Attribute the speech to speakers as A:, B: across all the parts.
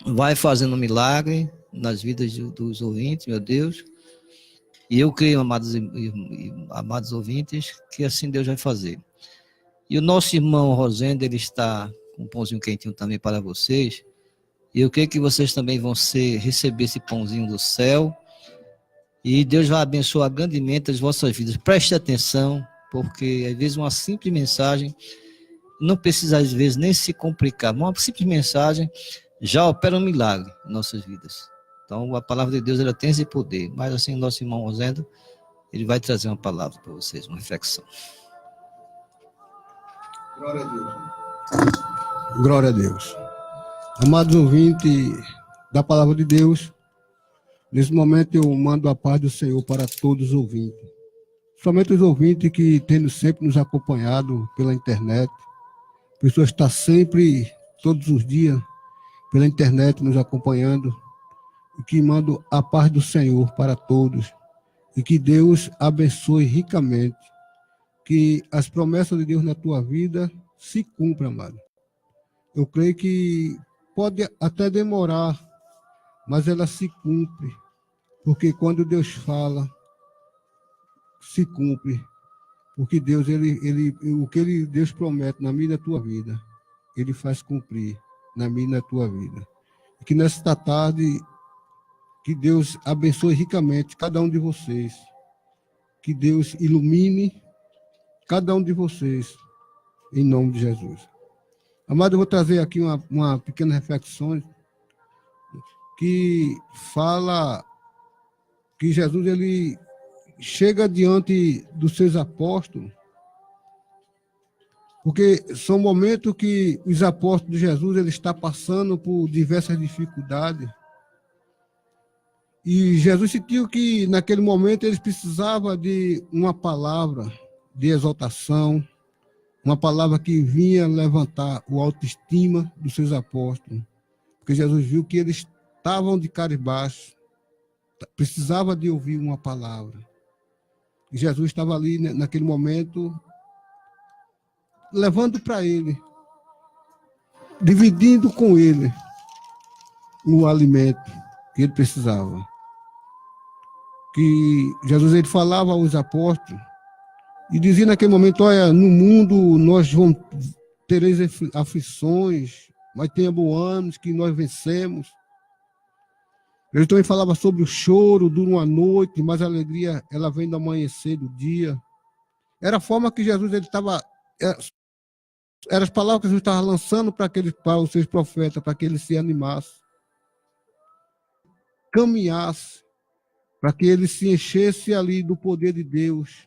A: vai fazendo um milagre nas vidas dos ouvintes, meu Deus. E eu creio, amados ouvintes, que assim Deus vai fazer. E o nosso irmão Rosendo, ele está com um pãozinho quentinho também para vocês. E eu creio que vocês também vão receber esse pãozinho do céu. E Deus vai abençoar grandemente as vossas vidas. Preste atenção, porque às vezes uma simples mensagem não precisa às vezes nem se complicar. Uma simples mensagem já opera um milagre em nossas vidas. Então a palavra de Deus ela tem esse poder. Mas assim o nosso irmão Rosendo, ele vai trazer uma palavra para vocês, uma reflexão.
B: Glória a Deus. Glória a Deus. Amados ouvintes da palavra de Deus, nesse momento eu mando a paz do Senhor para todos os ouvintes. Somente os ouvintes que têm sempre nos acompanhado pela internet. Pessoas que estão sempre, todos os dias, pela internet nos acompanhando. E que mando a paz do Senhor para todos. E que Deus abençoe ricamente. Que as promessas de Deus na tua vida se cumpram, amado. Eu creio que pode até demorar, mas ela se cumpre. Porque quando Deus fala, se cumpre. Porque Deus, o que Deus promete na minha e na tua vida, Ele faz cumprir na minha e na tua vida. E que nesta tarde, que Deus abençoe ricamente cada um de vocês. Que Deus ilumine cada um de vocês, em nome de Jesus. Amado, eu vou trazer aqui uma pequena reflexão que fala que Jesus ele chega diante dos seus apóstolos, porque são momentos que os apóstolos de Jesus ele está passando por diversas dificuldades. E Jesus sentiu que naquele momento eles precisavam de uma palavra de exaltação, uma palavra que vinha levantar o autoestima dos seus apóstolos. Porque Jesus viu que eles estavam de cara baixo, precisava de ouvir uma palavra. E Jesus estava ali naquele momento, levando para ele, dividindo com ele o alimento que ele precisava. Que Jesus ele falava aos apóstolos e dizia naquele momento: olha, no mundo nós tereis aflições, mas tenha bom ânimo que nós vencemos. Ele também falava sobre o choro, dura uma noite, mas a alegria ela vem do amanhecer do dia. Era a forma que Jesus ele estava, eram as palavras que Jesus estava lançando para os seus profetas, para que eles se animassem, caminhassem, para que eles se enchessem ali do poder de Deus,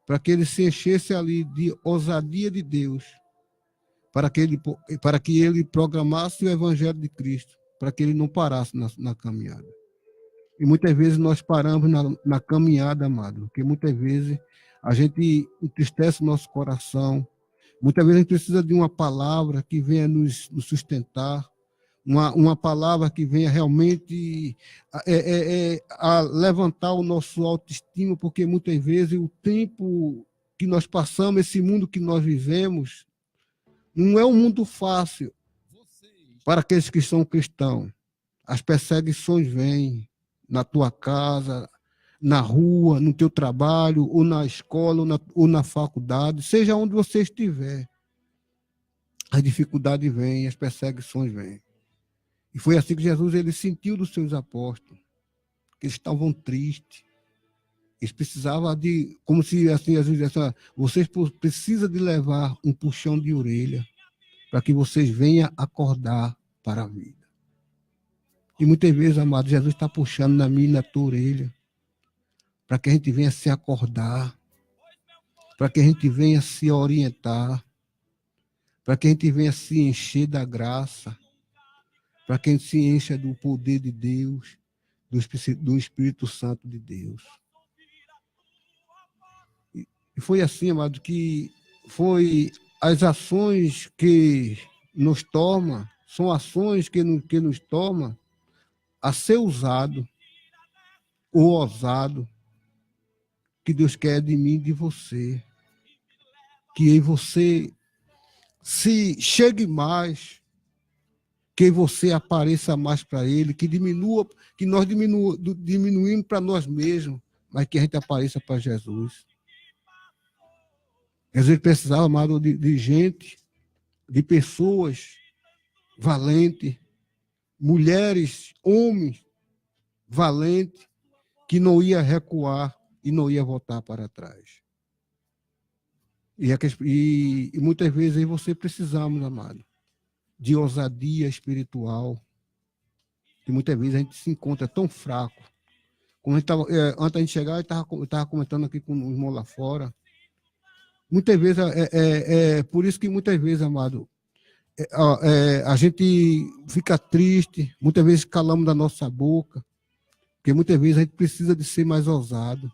B: para que eles se enchessem ali de ousadia de Deus, para que ele programasse o evangelho de Cristo, para que ele não parasse na caminhada. E muitas vezes nós paramos na caminhada, amado, porque muitas vezes a gente entristece o nosso coração, muitas vezes a gente precisa de uma palavra que venha nos sustentar, uma palavra que venha realmente a levantar o nosso autoestima, porque muitas vezes o tempo que nós passamos, esse mundo que nós vivemos, não é um mundo fácil para aqueles que são cristãos. As perseguições vêm na tua casa, na rua, no teu trabalho, ou na escola, ou na faculdade, seja onde você estiver. As dificuldades vêm, as perseguições vêm. E foi assim que Jesus ele sentiu dos seus apóstolos, que eles estavam tristes. Eles precisavam de, como se assim, às vezes, vocês precisam de levar um puxão de orelha para que vocês venham acordar para a vida. E muitas vezes, amado, Jesus está puxando na minha e na tua orelha para que a gente venha se acordar, para que a gente venha se orientar, para que a gente venha se encher da graça, para que a gente se encha do poder de Deus, do Espírito Santo de Deus. E foi assim, amado, que foi as ações que nos tornam, são ações que nos tornam a ser usado ou ousado, que Deus quer de mim e de você. Que em você se chegue mais, que você apareça mais para Ele, que diminua, que nós diminuímos para nós mesmos, mas que a gente apareça para Jesus. Jesus precisava, amado, de gente, de pessoas valentes, mulheres, homens valentes, que não ia recuar e não ia voltar para trás. E muitas vezes aí você precisamos, amado, de ousadia espiritual, que muitas vezes a gente se encontra tão fraco. Como a gente tava, antes da gente chegar, eu estava comentando aqui com o irmão lá fora. Muitas vezes, por isso que muitas vezes, amado, a gente fica triste, muitas vezes calamos da nossa boca, porque muitas vezes a gente precisa de ser mais ousado,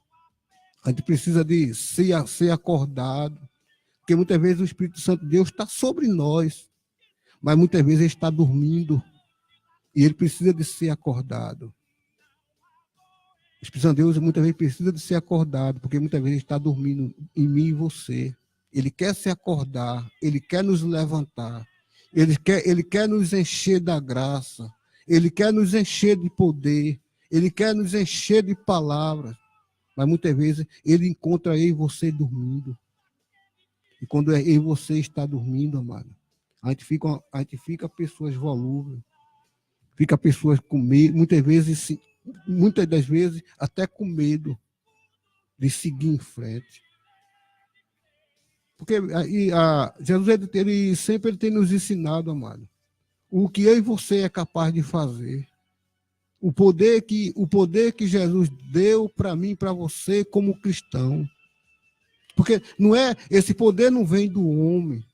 B: a gente precisa de ser acordado, porque muitas vezes o Espírito Santo de Deus está sobre nós, mas muitas vezes ele está dormindo e ele precisa de ser acordado. O Espírito Santo de Deus muitas vezes precisa de ser acordado, porque muitas vezes ele está dormindo em mim e você. Ele quer se acordar, ele quer nos levantar, ele quer nos encher da graça, ele quer nos encher de poder, ele quer nos encher de palavras, mas muitas vezes ele encontra eu e você dormindo. E quando eu e você está dormindo, amado, a gente fica pessoas volúveis, fica pessoas com medo, muitas das vezes até com medo de seguir em frente. Porque Jesus ele sempre tem nos ensinado, amado, o que eu e você é capaz de fazer. O poder que Jesus deu para mim e para você como cristão. Porque esse poder não vem do homem,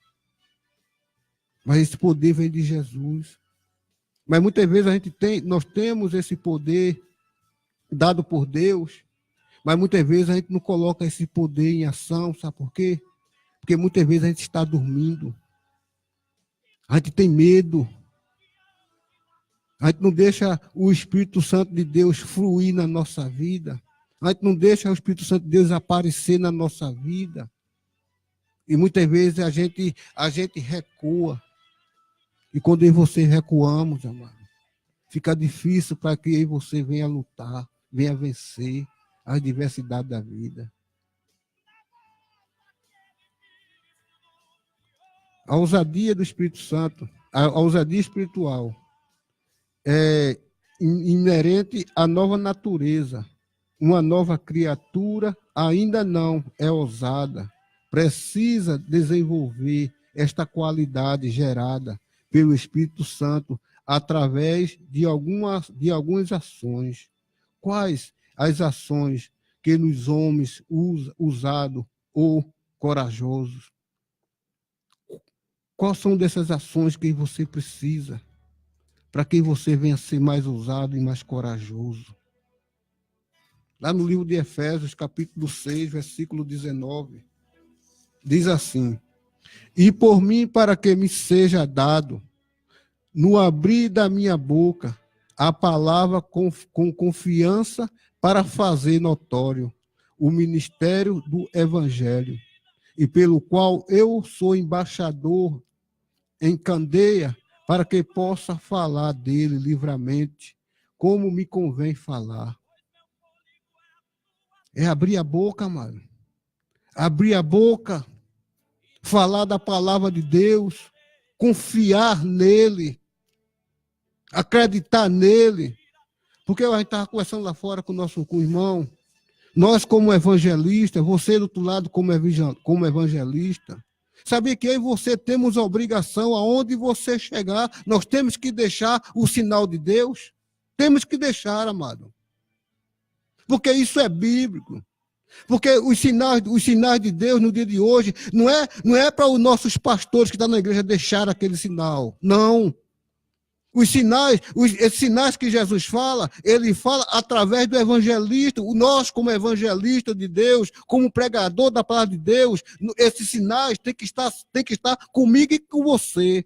B: mas esse poder vem de Jesus. Mas muitas vezes nós temos esse poder dado por Deus, mas muitas vezes a gente não coloca esse poder em ação, sabe por quê? Porque muitas vezes a gente está dormindo, a gente tem medo, a gente não deixa o Espírito Santo de Deus fluir na nossa vida, a gente não deixa o Espírito Santo de Deus aparecer na nossa vida, e muitas vezes a gente recua, e quando eu e você recuamos, amado, fica difícil para que eu e você venha lutar, venha vencer as diversidades da vida. A ousadia do Espírito Santo, a ousadia espiritual, é inerente à nova natureza. Uma nova criatura ainda não é ousada. Precisa desenvolver esta qualidade gerada pelo Espírito Santo através de algumas ações. Quais as ações que nos homens ousados ou corajosos? Quais são dessas ações que você precisa para que você venha ser mais ousado e mais corajoso? Lá no livro de Efésios, capítulo 6, versículo 19, diz assim: e por mim, para que me seja dado, no abrir da minha boca, a palavra com confiança para fazer notório o ministério do Evangelho, e pelo qual eu sou embaixador em Candeia, para que possa falar dele livremente, como me convém falar. É abrir a boca, mano. Abrir a boca, falar da palavra de Deus, confiar nele, acreditar nele. Porque a gente estava conversando lá fora com o irmão, nós como evangelista, você do outro lado como evangelista, sabia que eu e você temos a obrigação, aonde você chegar, nós temos que deixar o sinal de Deus? Temos que deixar, amado. Porque isso é bíblico. Porque os sinais de Deus no dia de hoje não é para os nossos pastores que estão na igreja deixar aquele sinal. Não. Esses sinais que Jesus fala, ele fala através do evangelista. Nós, como evangelista de Deus, como pregador da palavra de Deus, esses sinais têm que estar comigo e com você.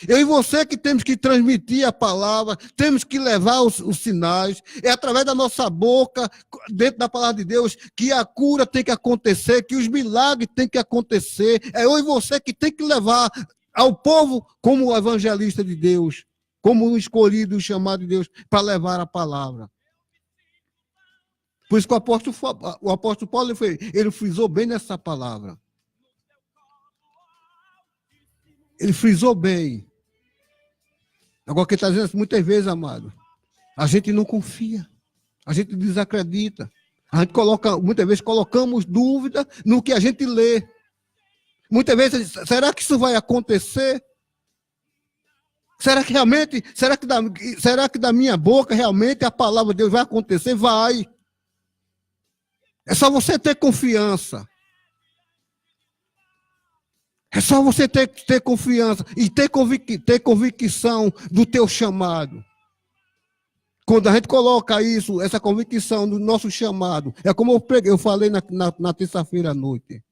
B: Eu e você que temos que transmitir a palavra, temos que levar os sinais. É através da nossa boca, dentro da palavra de Deus, que a cura tem que acontecer, que os milagres têm que acontecer. É eu e você que tem que levar ao povo como o evangelista de Deus, como o escolhido, o chamado de Deus, para levar a palavra. Por isso que o apóstolo Paulo ele frisou bem nessa palavra. Ele frisou bem. Agora, o que está dizendo muitas vezes, amado, a gente não confia, a gente desacredita. A gente muitas vezes colocamos dúvida no que a gente lê. Muitas vezes, será que isso vai acontecer? Será que da minha boca realmente a palavra de Deus vai acontecer? Vai. É só você ter confiança. É só você ter confiança e ter convicção do teu chamado. Quando a gente coloca isso, essa convicção do nosso chamado, é como eu falei na terça-feira à noite.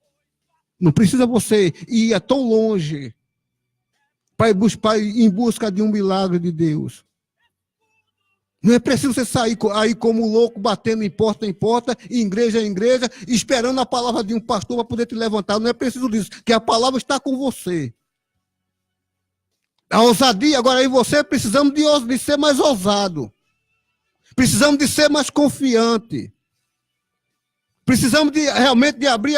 B: Não precisa você ir tão longe para ir em busca de um milagre de Deus. Não é preciso você sair aí como louco, batendo em porta, igreja em igreja, esperando a palavra de um pastor para poder te levantar. Não é preciso disso, que a palavra está com você. A ousadia, agora aí você precisamos de ser mais ousado. Precisamos de ser mais confiante. Precisamos realmente de abrir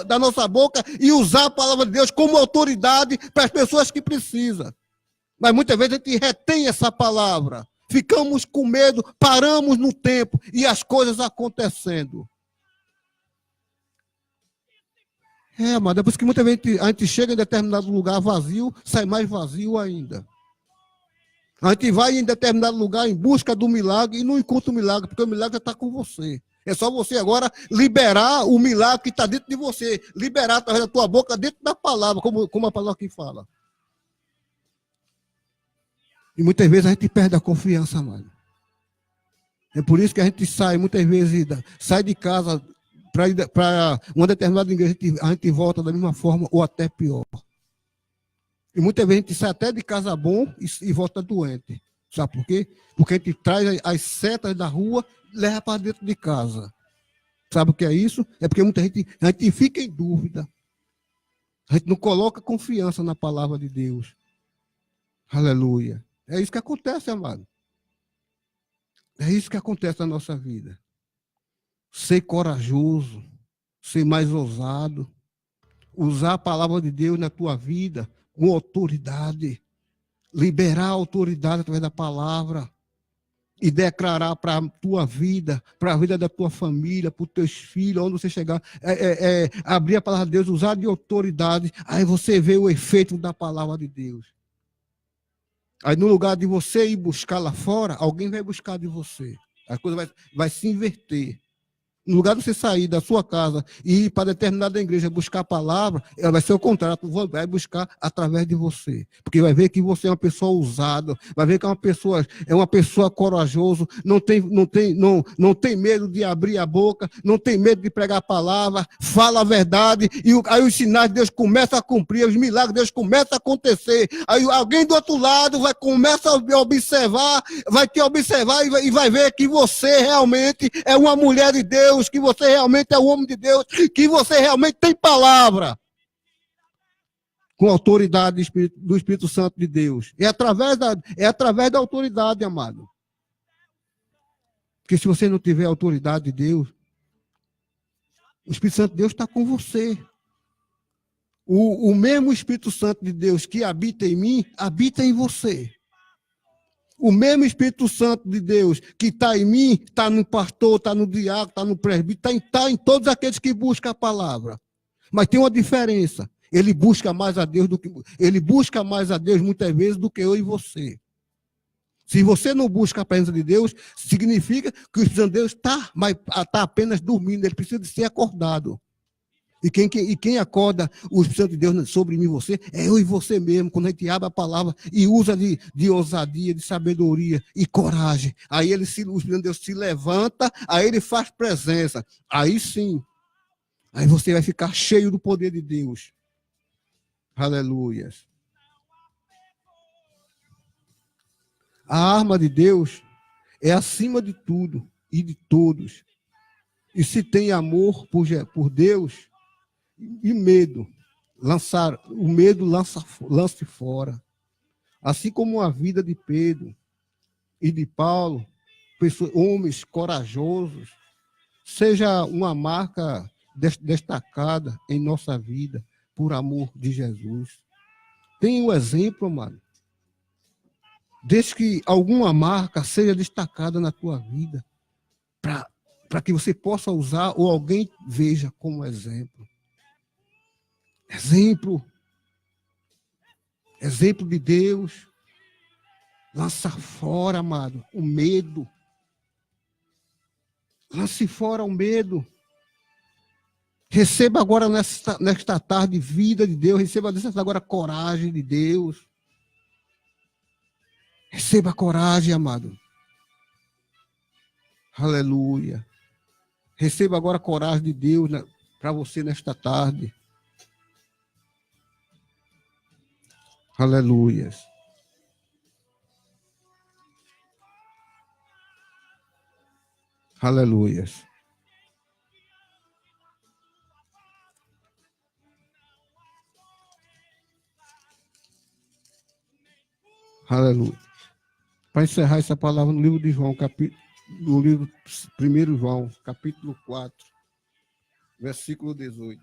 B: da nossa boca e usar a palavra de Deus como autoridade para as pessoas que precisam. Mas muitas vezes a gente retém essa palavra. Ficamos com medo, paramos no tempo e as coisas acontecendo. Mas depois que muitas vezes a gente chega em determinado lugar vazio, sai mais vazio ainda. A gente vai em determinado lugar em busca do milagre e não encontra o milagre, porque o milagre está com você. É só você agora liberar o milagre que está dentro de você. Liberar através da tua boca, dentro da palavra, como a palavra aqui fala. E muitas vezes a gente perde a confiança, mano. É por isso que a gente sai, muitas vezes, sai de casa para uma determinada igreja, a gente volta da mesma forma ou até pior. E muitas vezes a gente sai até de casa bom e volta doente. Sabe por quê? Porque a gente traz as setas da rua e leva para dentro de casa. Sabe o que é isso? É porque muita gente, a gente fica em dúvida. A gente não coloca confiança na palavra de Deus. Aleluia. É isso que acontece, amado. É isso que acontece na nossa vida. Ser corajoso, ser mais ousado, usar a palavra de Deus na tua vida com autoridade, liberar a autoridade através da palavra e declarar para a tua vida, para a vida da tua família, para os teus filhos, onde você chegar, abrir a palavra de Deus, usar de autoridade, aí você vê o efeito da palavra de Deus. Aí no lugar de você ir buscar lá fora, alguém vai buscar de você. A coisa vai se inverter. No lugar de você sair da sua casa e ir para determinada igreja buscar a palavra, ela vai ser o contrário, vai buscar através de você. Porque vai ver que você é uma pessoa ousada, vai ver que é uma pessoa corajosa, não tem medo de abrir a boca, não tem medo de pregar a palavra, fala a verdade, e aí os sinais de Deus começam a cumprir, os milagres de Deus começam a acontecer. Aí alguém do outro lado começa a observar, vai te observar e vai ver que você realmente é uma mulher de Deus, que você realmente é um homem de Deus, que você realmente tem palavra com autoridade do Espírito Santo de Deus. É através da autoridade, amado. Porque se você não tiver autoridade de Deus, o Espírito Santo de Deus está com você. O mesmo Espírito Santo de Deus que habita em mim, habita em você. O mesmo Espírito Santo de Deus que está em mim, está no pastor, está no diácono, está no presbítero, está em todos aqueles que buscam a palavra. Mas tem uma diferença. Ele busca mais a Deus muitas vezes do que eu e você. Se você não busca a presença de Deus, significa que o Espírito Santo de Deus está apenas dormindo, ele precisa de ser acordado. E quem acorda o Espírito Santo de Deus sobre mim e você, é eu e você mesmo, quando a gente abre a palavra e usa de ousadia, de sabedoria e coragem. Aí o Espírito de Deus se levanta, aí ele faz presença. Aí sim, aí você vai ficar cheio do poder de Deus. Aleluia. A arma de Deus é acima de tudo e de todos. E se tem amor por Deus e medo, o medo lance fora. Assim como a vida de Pedro e de Paulo, homens corajosos, seja uma marca destacada em nossa vida, por amor de Jesus. Tem um exemplo, amado. Desde que alguma marca seja destacada na tua vida, para que você possa usar ou alguém veja como exemplo. Exemplo de Deus. Lança fora, amado, o medo. Lance fora o medo. Receba agora nesta tarde vida de Deus. Receba nesta agora coragem de Deus. Receba coragem, amado. Aleluia. Receba agora a coragem de Deus para você nesta tarde. Aleluia. Aleluia. Aleluia. Para encerrar essa palavra no livro de João, no livro 1 João, capítulo 4, versículo 18.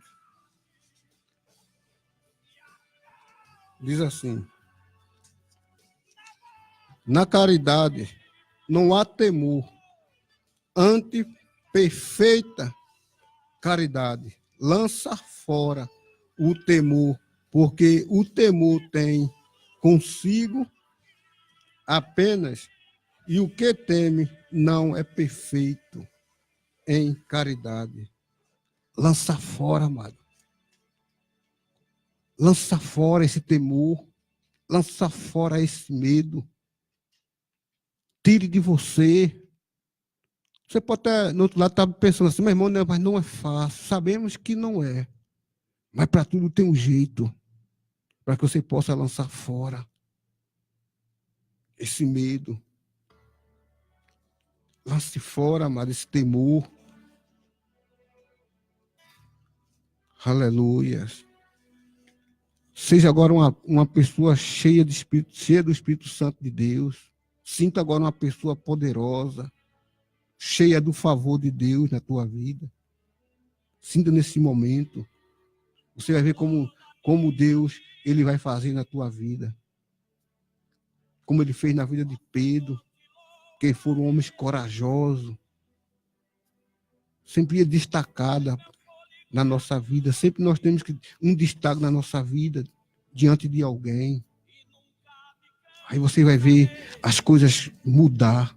B: Diz assim: na caridade não há temor, ante perfeita caridade lança fora o temor, porque o temor tem consigo apenas, e o que teme não é perfeito em caridade. Lança fora, amado. Lança fora esse temor, lança fora esse medo. Tire de você. Você pode estar, no outro lado, estar pensando assim, meu irmão, mas não é fácil. Sabemos que não é. Mas para tudo tem um jeito. Para que você possa lançar fora esse medo. Lance fora, amado, esse temor. Aleluia. Seja agora uma pessoa cheia do Espírito Santo de Deus. Sinta agora uma pessoa poderosa, cheia do favor de Deus na tua vida. Sinta nesse momento. Você vai ver como Deus ele vai fazer na tua vida. Como ele fez na vida de Pedro, que foram homens corajosos, sempre destacada na nossa vida. Sempre nós temos um destaque na nossa vida diante de alguém. Aí você vai ver as coisas mudar.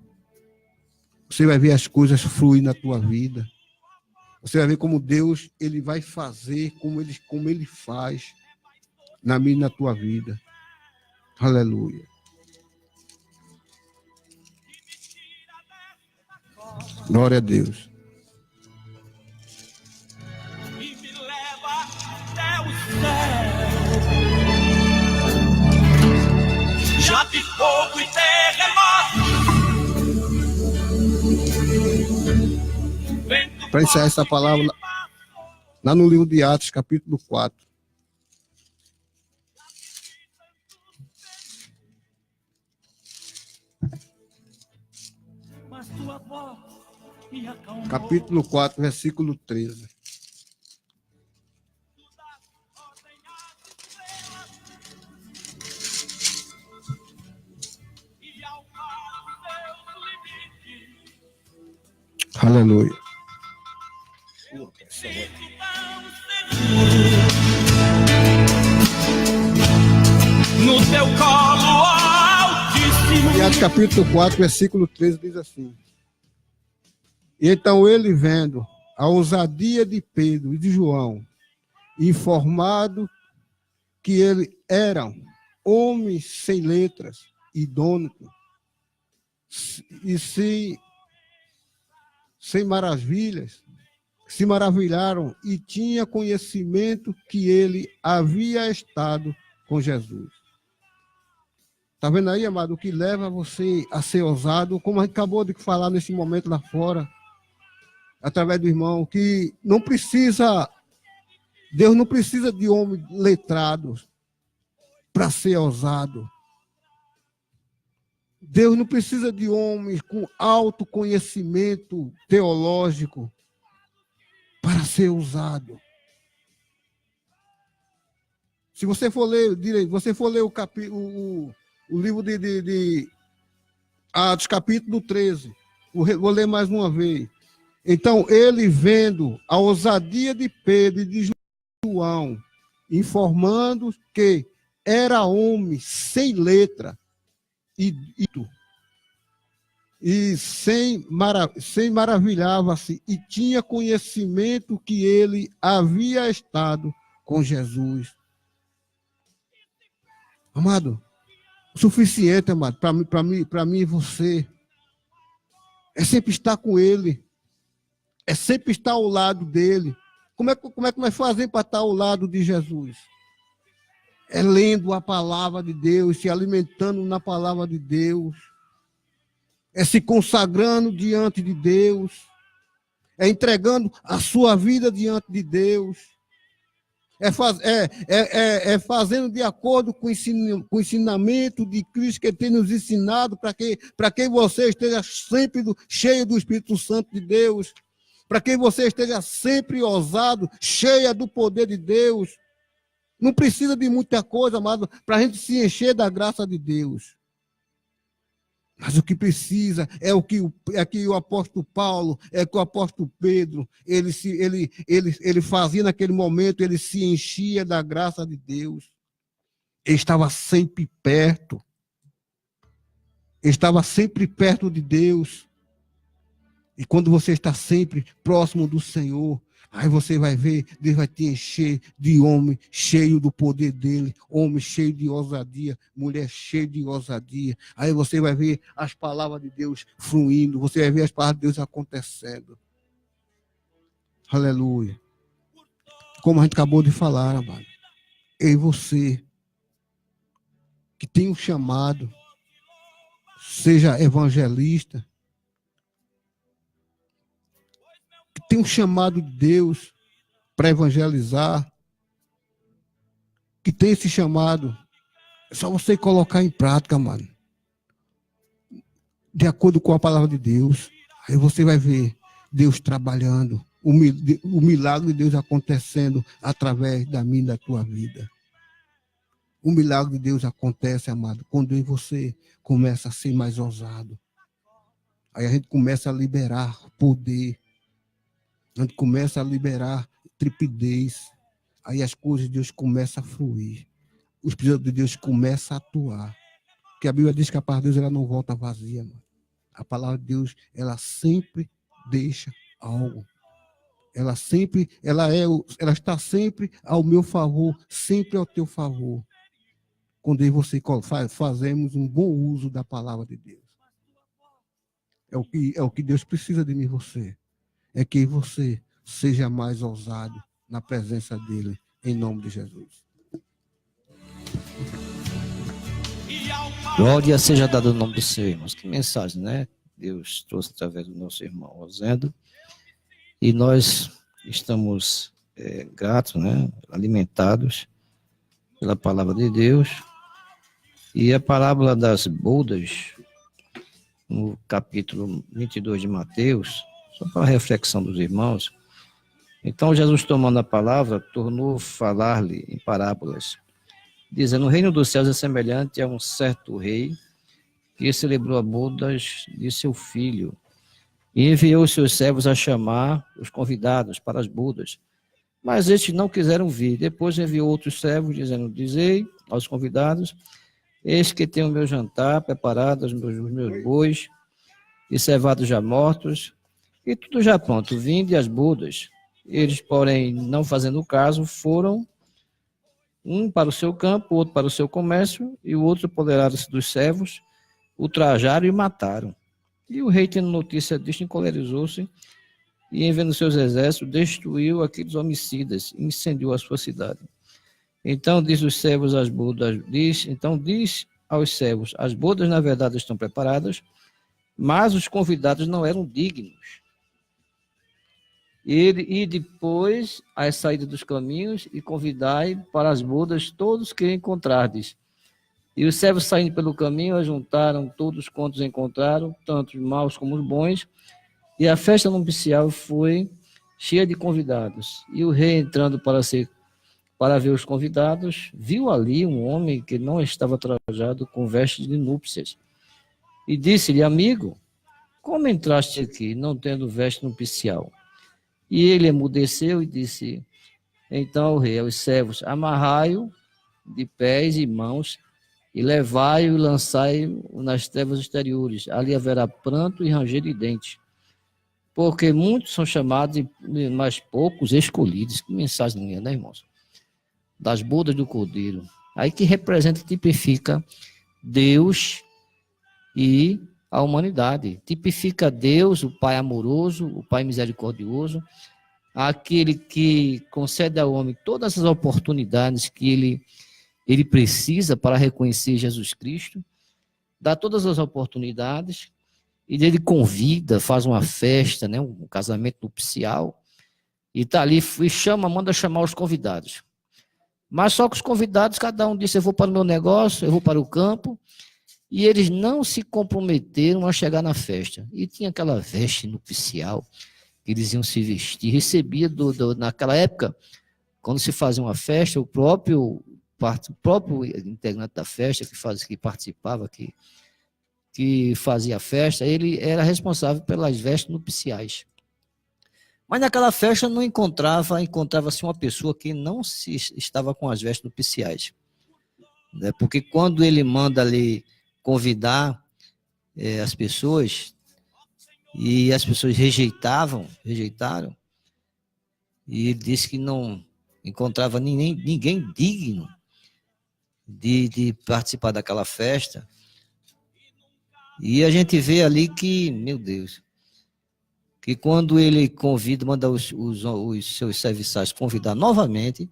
B: Você vai ver as coisas fluir na tua vida. Você vai ver como Deus ele vai fazer, como ele faz na minha e na tua vida. Aleluia. Glória a Deus.
C: E me leva até o céu. Já vi fogo e terremoto.
B: Para encerrar essa palavra, lá no livro de Atos, capítulo 4. Capítulo 4, versículo 13. Aleluia.
C: No teu colo altíssimo.
B: E Atos capítulo 4, versículo 13 diz assim: e então ele, vendo a ousadia de Pedro e de João, informado que eles eram homens sem letras, idônetos, e sem maravilhas, se maravilharam e tinha conhecimento que ele havia estado com Jesus. Está vendo aí, amado, o que leva você a ser ousado, como a gente acabou de falar nesse momento lá fora, através do irmão, que não precisa Deus não precisa de homem letrado para ser ousado. Deus não precisa de homens com alto conhecimento teológico para ser usado. Se você for ler, o livro de Atos, capítulo 13, vou ler mais uma vez. Então, ele vendo a ousadia de Pedro e de João, informando que era homem sem letra, e sem maravilhava-se, e tinha conhecimento que ele havia estado com Jesus. Amado, o suficiente, amado, para mim e você, é sempre estar com ele, é sempre estar ao lado dele. Como é que nós fazemos para estar ao lado de Jesus? É lendo a palavra de Deus, se alimentando na palavra de Deus, é se consagrando diante de Deus, é entregando a sua vida diante de Deus, é fazendo de acordo com o ensinamento de Cristo que Ele tem nos ensinado, para que você esteja sempre cheio do Espírito Santo de Deus, para que você esteja sempre ousado, cheia do poder de Deus. Não precisa de muita coisa, amado, para a gente se encher da graça de Deus. Mas o que precisa é o que o apóstolo Paulo, é que o apóstolo Pedro, ele fazia naquele momento, ele se enchia da graça de Deus. Ele estava sempre perto. Ele estava sempre perto de Deus. E quando você está sempre próximo do Senhor, aí você vai ver, Deus vai te encher de homem cheio do poder dele, homem cheio de ousadia, mulher cheia de ousadia. Aí você vai ver as palavras de Deus fluindo, você vai ver as palavras de Deus acontecendo. Aleluia. Como a gente acabou de falar, amado, eu e você, que tem um chamado, seja evangelista, tem um chamado de Deus para evangelizar, que tem esse chamado, é só você colocar em prática, mano, de acordo com a palavra de Deus. Aí você vai ver Deus trabalhando, o milagre de Deus acontecendo através da minha e da tua vida. O milagre de Deus acontece, amado, quando eu e você começa a ser mais ousado. Aí a gente começa a liberar poder, a gente começa a liberar trepidez, aí as coisas de Deus começam a fluir, o Espírito de Deus começa a atuar, porque a Bíblia diz que a palavra de Deus ela não volta vazia, mano. A palavra de Deus, ela sempre deixa algo, ela está sempre ao meu favor, sempre ao teu favor, quando eu e você fazemos um bom uso da palavra de Deus. É o que Deus precisa de mim e você. É que você seja mais ousado na presença dele, em nome de Jesus.
A: Glória seja dada no nome do Senhor, irmãos. Que mensagem, né? Deus trouxe através do nosso irmão Rosendo. E nós estamos gratos, né? Alimentados pela palavra de Deus. E a parábola das bodas, no capítulo 22 de Mateus, só para a reflexão dos irmãos. Então, Jesus, tomando a palavra, tornou a falar-lhe em parábolas, dizendo: o reino dos céus é semelhante a um certo rei que celebrou a bodas de seu filho e enviou os seus servos a chamar os convidados para as bodas. Mas estes não quiseram vir. Depois enviou outros servos, dizendo: dizei aos convidados: eis que tenho o meu jantar preparado, os meus bois e cevados já mortos, e tudo já pronto, vinde às bodas. Eles, porém, não fazendo caso, foram, um para o seu campo, outro para o seu comércio, e o outro, apoderaram-se dos servos, ultrajaram e mataram. E o rei, tendo notícia disto, encolerizou-se, e enviando seus exércitos, destruiu aqueles homicidas, e incendiou a sua cidade. Então diz aos servos as bodas, diz aos servos: as bodas na verdade estão preparadas, mas os convidados não eram dignos. E depois, à saída dos caminhos, e convidai para as bodas todos que encontrardes. E os servos saindo pelo caminho, ajuntaram todos quantos encontraram, tanto os maus como os bons, e a festa nupcial foi cheia de convidados. E o rei, entrando para ver os convidados, viu ali um homem que não estava trajado com vestes de núpcias. E disse-lhe: amigo, como entraste aqui, não tendo veste nupcial? E ele emudeceu e disse então ao rei, aos servos: amarrai-o de pés e mãos, e levai-o e lançai-o nas trevas exteriores. Ali haverá pranto e ranger de dentes. Porque muitos são chamados, mas poucos escolhidos. Que mensagem linda, né, irmãos? Das bodas do Cordeiro. Aí que representa, tipifica Deus e a humanidade. Tipifica Deus, o Pai amoroso, o Pai misericordioso, aquele que concede ao homem todas as oportunidades que ele precisa para reconhecer Jesus Cristo, dá todas as oportunidades, e ele convida, faz uma festa, né, um casamento nupcial, e está ali, e manda chamar os convidados. Mas só que os convidados, cada um disse: eu vou para o meu negócio, eu vou para o campo, e eles não se comprometeram a chegar na festa. E tinha aquela veste nupcial que eles iam se vestir, recebia naquela época, quando se fazia uma festa, o próprio integrante da festa que participava, que fazia a festa, ele era responsável pelas vestes nupciais. Mas naquela festa não encontrava-se uma pessoa que não estava com as vestes nupciais, né? Porque quando ele manda ali convidar as pessoas, e as pessoas rejeitaram, e ele disse que não encontrava ninguém digno de participar daquela festa. E a gente vê ali que, meu Deus, que quando ele convida, manda os seus serviçais convidar novamente,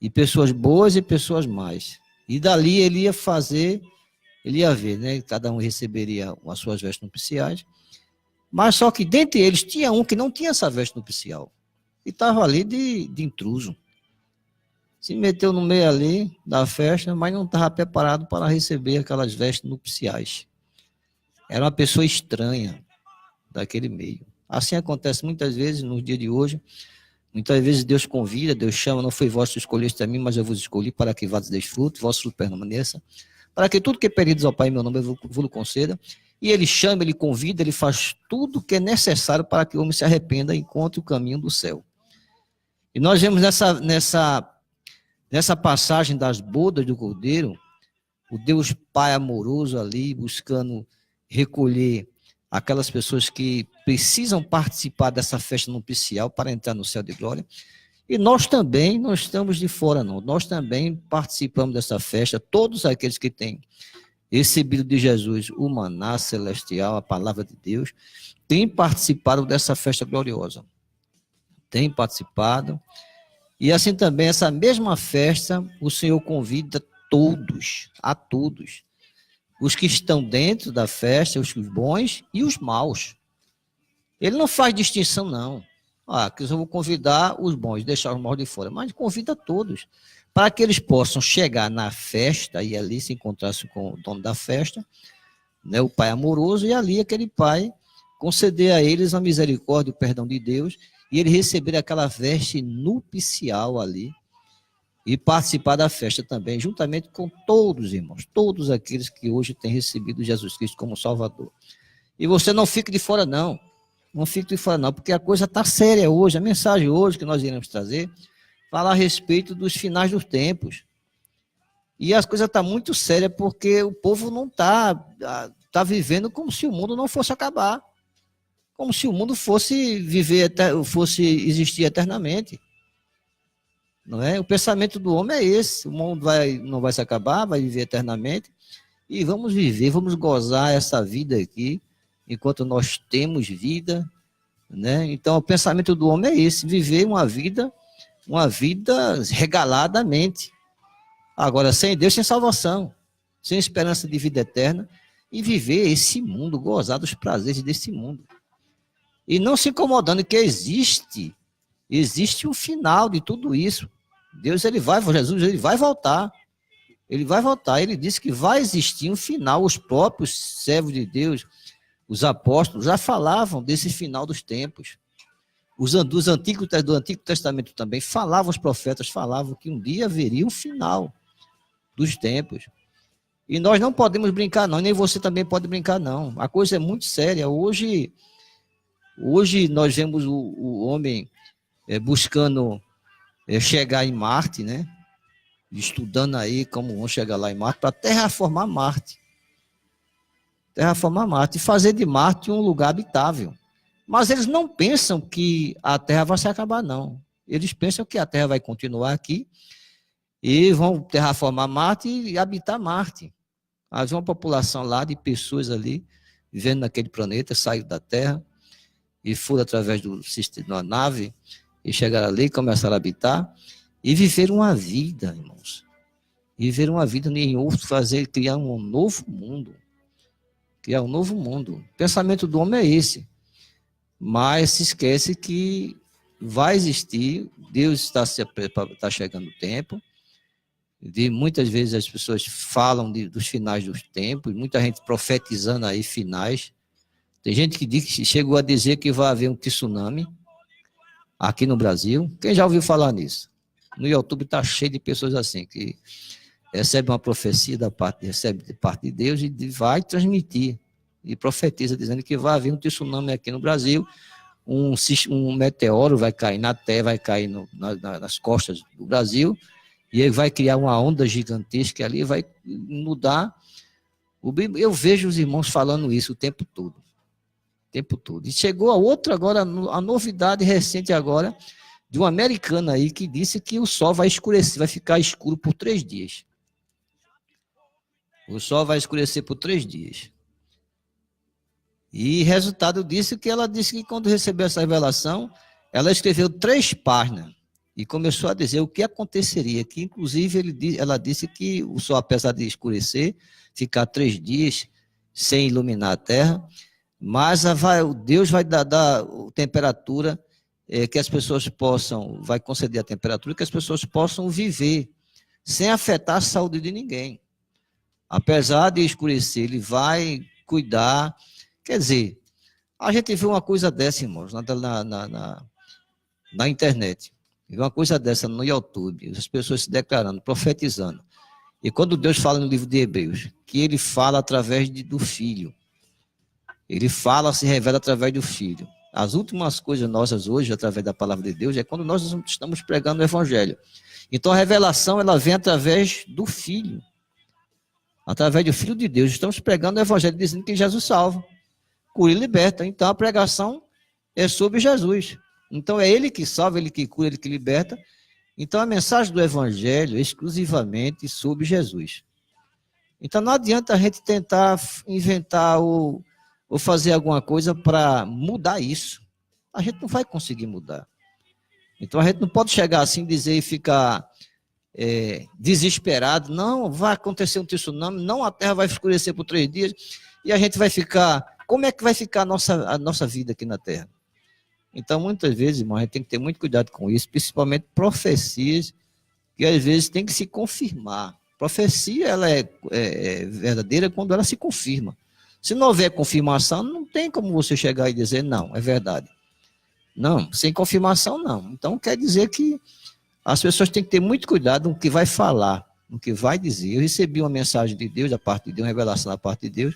A: e pessoas boas e pessoas más. E dali ele ia ver, né? Cada um receberia as suas vestes nupciais, mas só que dentre eles tinha um que não tinha essa veste nupcial, e estava ali de intruso. Se meteu no meio ali da festa, mas não estava preparado para receber aquelas vestes nupciais. Era uma pessoa estranha daquele meio. Assim acontece muitas vezes no dia de hoje. Muitas vezes Deus convida, Deus chama: não foi vós que escolheste a mim, mas eu vos escolhi para que vades deis fruto, vosso fruto permaneça, para que tudo que pedides ao Pai em meu nome eu vos conceda. E ele chama, ele convida, ele faz tudo o que é necessário para que o homem se arrependa e encontre o caminho do céu. E nós vemos nessa passagem das bodas do Cordeiro, o Deus Pai amoroso ali, buscando recolher aquelas pessoas que precisam participar dessa festa nupcial para entrar no céu de glória. E nós também não estamos de fora, não. Nós também participamos dessa festa, todos aqueles que têm recebido de Jesus o maná celestial, a palavra de Deus, têm participado dessa festa gloriosa. Têm participado. E assim também, essa mesma festa, o Senhor convida a todos. Os que estão dentro da festa, os bons e os maus. Ele não faz distinção, não. Que eu vou convidar os bons, deixar os maus de fora. Mas convida todos, para que eles possam chegar na festa e ali se encontrassem com o dono da festa, né, o Pai amoroso, e ali aquele Pai conceder a eles a misericórdia e o perdão de Deus, e ele receber aquela veste nupcial ali, e participar da festa também, juntamente com todos, irmãos, todos aqueles que hoje têm recebido Jesus Cristo como Salvador. E você não fique de fora, não. Não fique de fora, não, porque a coisa está séria hoje. A mensagem hoje que nós iremos trazer fala a respeito dos finais dos tempos. E as coisas estão muito sérias, porque o povo não está vivendo como se o mundo não fosse acabar. Como se o mundo fosse existir eternamente. Não é? O pensamento do homem é esse: o mundo não vai se acabar, vai viver eternamente, e vamos viver, vamos gozar essa vida aqui, enquanto nós temos vida, né? Então o pensamento do homem é esse: viver uma vida regaladamente. Agora, sem Deus, sem salvação, sem esperança de vida eterna, e viver esse mundo, gozar dos prazeres desse mundo. E não se incomodando que existe um final de tudo isso. Jesus, ele vai voltar. Ele vai voltar. Ele disse que vai existir um final. Os próprios servos de Deus, os apóstolos, já falavam desse final dos tempos. Do Antigo Testamento também falavam, os profetas falavam que um dia haveria um final dos tempos. E nós não podemos brincar, não, nem você também pode brincar, não. A coisa é muito séria. Hoje nós vemos o homem buscando chegar em Marte, né? Estudando aí como vão chegar lá em Marte, para terraformar Marte. Terraformar Marte e fazer de Marte um lugar habitável. Mas eles não pensam que a Terra vai se acabar, não. Eles pensam que a Terra vai continuar aqui e vão terraformar Marte e habitar Marte. Havia uma população lá de pessoas ali, vivendo naquele planeta, saíram da Terra e foram através do sistema, da nave, e chegaram ali, começaram a habitar e viveram uma vida, irmãos. Viveram uma vida em outro, criar um novo mundo. Criar um novo mundo. O pensamento do homem é esse. Mas se esquece que vai existir, Deus está chegando o tempo. Muitas vezes as pessoas falam dos finais dos tempos, muita gente profetizando aí finais. Tem gente que chegou a dizer que vai haver um tsunami aqui no Brasil. Quem já ouviu falar nisso? No YouTube está cheio de pessoas assim, que recebe uma profecia recebe de parte de Deus e vai transmitir. E profetiza dizendo que vai haver um tsunami aqui no Brasil, um meteoro vai cair na Terra, vai cair nas costas do Brasil, e ele vai criar uma onda gigantesca ali, vai mudar. Eu vejo os irmãos falando isso o tempo todo. O tempo todo. E chegou a outra agora, a novidade recente agora, de um americano aí que disse que o sol vai escurecer, vai ficar escuro por 3 dias. O sol vai escurecer por 3 dias. E resultado disso que ela disse que quando recebeu essa revelação, ela escreveu 3 páginas e começou a dizer o que aconteceria, que inclusive ela disse que o sol, apesar de escurecer, ficar 3 dias sem iluminar a terra, mas Deus vai dar temperatura que as pessoas vai conceder a temperatura que as pessoas possam viver sem afetar a saúde de ninguém. Apesar de escurecer, ele vai cuidar. Quer dizer, a gente vê uma coisa dessa, irmãos, na internet. Vê uma coisa dessa no YouTube, as pessoas se declarando, profetizando. E quando Deus fala no livro de Hebreus, que ele fala através do Filho. Ele fala, se revela através do Filho. As últimas coisas nossas hoje, através da palavra de Deus, é quando nós estamos pregando o Evangelho. Então a revelação, ela vem através do Filho. Através do Filho de Deus. Estamos pregando o Evangelho, dizendo que Jesus salva, cura e liberta. Então a pregação é sobre Jesus. Então é Ele que salva, Ele que cura, Ele que liberta. Então a mensagem do Evangelho é exclusivamente sobre Jesus. Então não adianta a gente tentar inventar ou fazer alguma coisa para mudar isso. A gente não vai conseguir mudar. Então a gente não pode chegar assim, dizer e ficar desesperado. Não, vai acontecer um tsunami, não, a terra vai escurecer por 3 dias e a gente vai ficar... Como é que vai ficar a nossa vida aqui na terra? Então, muitas vezes, irmão, a gente tem que ter muito cuidado com isso, principalmente profecias que às vezes tem que se confirmar. Profecia, ela é verdadeira quando ela se confirma. Se não houver confirmação, não tem como você chegar e dizer, não, é verdade. Não, sem confirmação, não. Então, quer dizer que as pessoas têm que ter muito cuidado no que vai falar, no que vai dizer. Eu recebi uma mensagem de Deus, da parte de Deus, uma revelação da parte de Deus,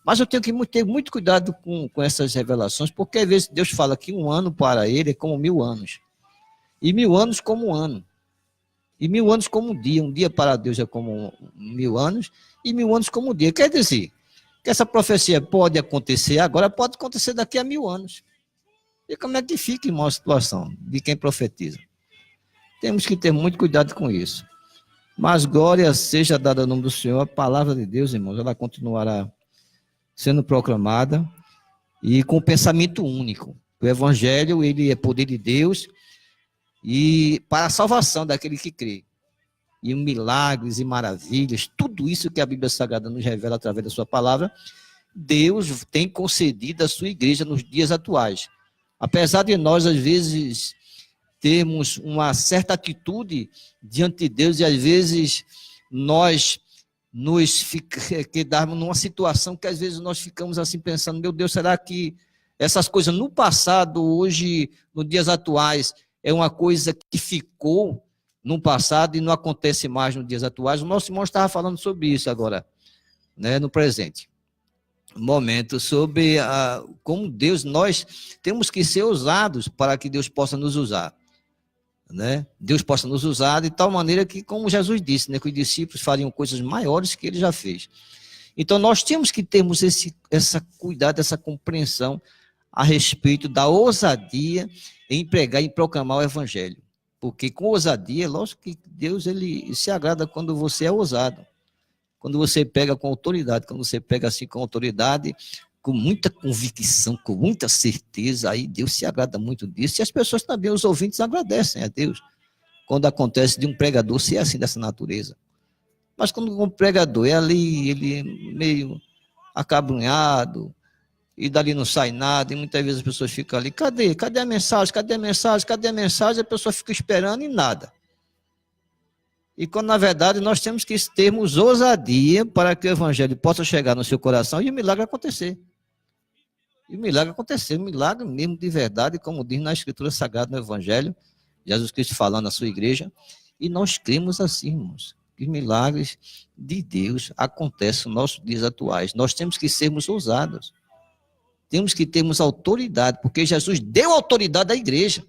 A: mas eu tenho que ter muito cuidado com essas revelações, porque às vezes Deus fala que 1 ano para ele é como 1000 anos. E 1000 anos como 1 ano. E 1000 anos como um dia. Um dia para Deus é como 1000 anos, e 1000 anos como um dia. Quer dizer, que essa profecia pode acontecer agora, pode acontecer daqui a 1000 anos. E como é que fica, irmão, a situação de quem profetiza? Temos que ter muito cuidado com isso. Mas glória seja dada ao nome do Senhor, a palavra de Deus, irmãos, ela continuará sendo proclamada e com pensamento único. O Evangelho, ele é poder de Deus e para a salvação daquele que crê. E milagres e maravilhas, tudo isso que a Bíblia Sagrada nos revela através da sua palavra, Deus tem concedido à sua igreja nos dias atuais. Apesar de nós, às vezes, termos uma certa atitude diante de Deus e, às vezes, nós nos quedarmos numa situação que, às vezes, nós ficamos assim pensando, meu Deus, será que essas coisas no passado, hoje, nos dias atuais, é uma coisa que ficou no passado e não acontece mais nos dias atuais? O nosso irmão estava falando sobre isso agora, né, no presente momento, sobre como Deus, nós temos que ser usados para que Deus possa nos usar, né? Deus possa nos usar de tal maneira que, como Jesus disse, né, que os discípulos fariam coisas maiores que ele já fez. Então, nós temos que termos essa cuidado, essa compreensão a respeito da ousadia em pregar e proclamar o evangelho. Porque com ousadia, lógico que Deus ele se agrada quando você é ousado. Quando você pega com autoridade, quando você pega assim com autoridade, com muita convicção, com muita certeza, aí Deus se agrada muito disso. E as pessoas também, os ouvintes, agradecem a Deus quando acontece de um pregador ser assim, dessa natureza. Mas quando um pregador é ali, ele é meio acabrunhado, e dali não sai nada, e muitas vezes as pessoas ficam ali, cadê a mensagem, cadê a mensagem, cadê a mensagem, a pessoa fica esperando e nada. E quando, na verdade, nós temos que termos ousadia para que o evangelho possa chegar no seu coração e o milagre acontecer. E o milagre acontecer, o milagre mesmo de verdade, como diz na Escritura Sagrada, no Evangelho, Jesus Cristo falando na sua igreja, e nós cremos assim, irmãos, que os milagres de Deus acontecem nos nossos dias atuais. Nós temos que sermos ousados. Temos que termos autoridade, porque Jesus deu autoridade à igreja.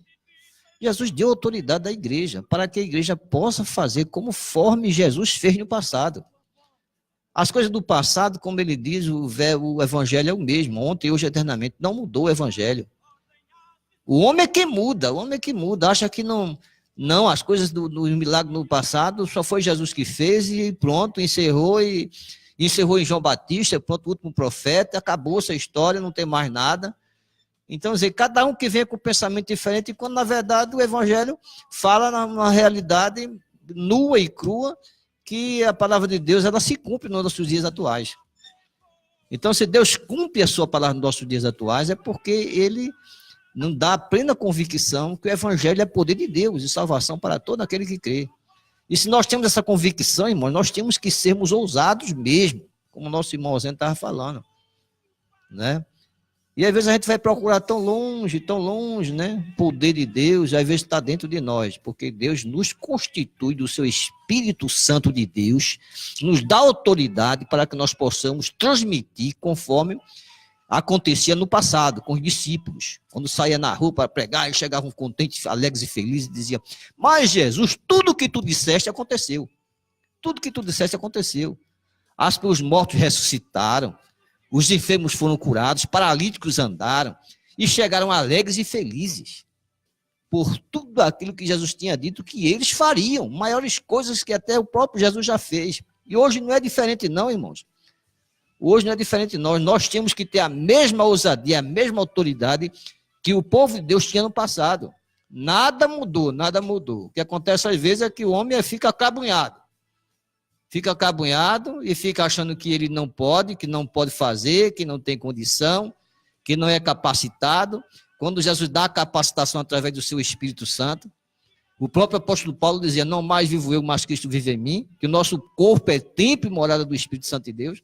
A: Jesus deu autoridade à igreja, para que a igreja possa fazer conforme Jesus fez no passado. As coisas do passado, como ele diz, o evangelho é o mesmo, ontem, hoje, eternamente, não mudou o evangelho. O homem é que muda, acha que não, as coisas do milagre no passado, só foi Jesus que fez e pronto, encerrou em João Batista, pronto, o último profeta, acabou essa história, não tem mais nada. Então, dizer, cada um que vem com um pensamento diferente, quando na verdade o evangelho fala numa realidade nua e crua, que a palavra de Deus ela se cumpre nos nossos dias atuais. Então, se Deus cumpre a sua palavra nos nossos dias atuais, é porque ele não dá a plena convicção que o evangelho é poder de Deus e salvação para todo aquele que crê. E se nós temos essa convicção, irmãos, nós temos que sermos ousados mesmo, como o nosso irmão Zeno estava falando, né? E às vezes a gente vai procurar tão longe, né? O poder de Deus, às vezes está dentro de nós, porque Deus nos constitui do seu Espírito Santo de Deus, nos dá autoridade para que nós possamos transmitir conforme acontecia no passado, com os discípulos. Quando saía na rua para pregar, eles chegavam contentes, alegres e felizes e diziam, mas Jesus, tudo que tu disseste aconteceu. Tudo que tu disseste aconteceu. Os mortos ressuscitaram, os enfermos foram curados, paralíticos andaram e chegaram alegres e felizes por tudo aquilo que Jesus tinha dito que eles fariam, maiores coisas que até o próprio Jesus já fez. E hoje não é diferente não, irmãos. Hoje não é diferente nós temos que ter a mesma ousadia, a mesma autoridade que o povo de Deus tinha no passado. Nada mudou. O que acontece às vezes é que o homem fica acabrunhado. Fica acabrunhado e fica achando que ele não pode, que não pode fazer, que não tem condição, que não é capacitado. Quando Jesus dá a capacitação através do seu Espírito Santo, o próprio apóstolo Paulo dizia, não mais vivo eu, mas Cristo vive em mim, que o nosso corpo é templo e morada do Espírito Santo de Deus.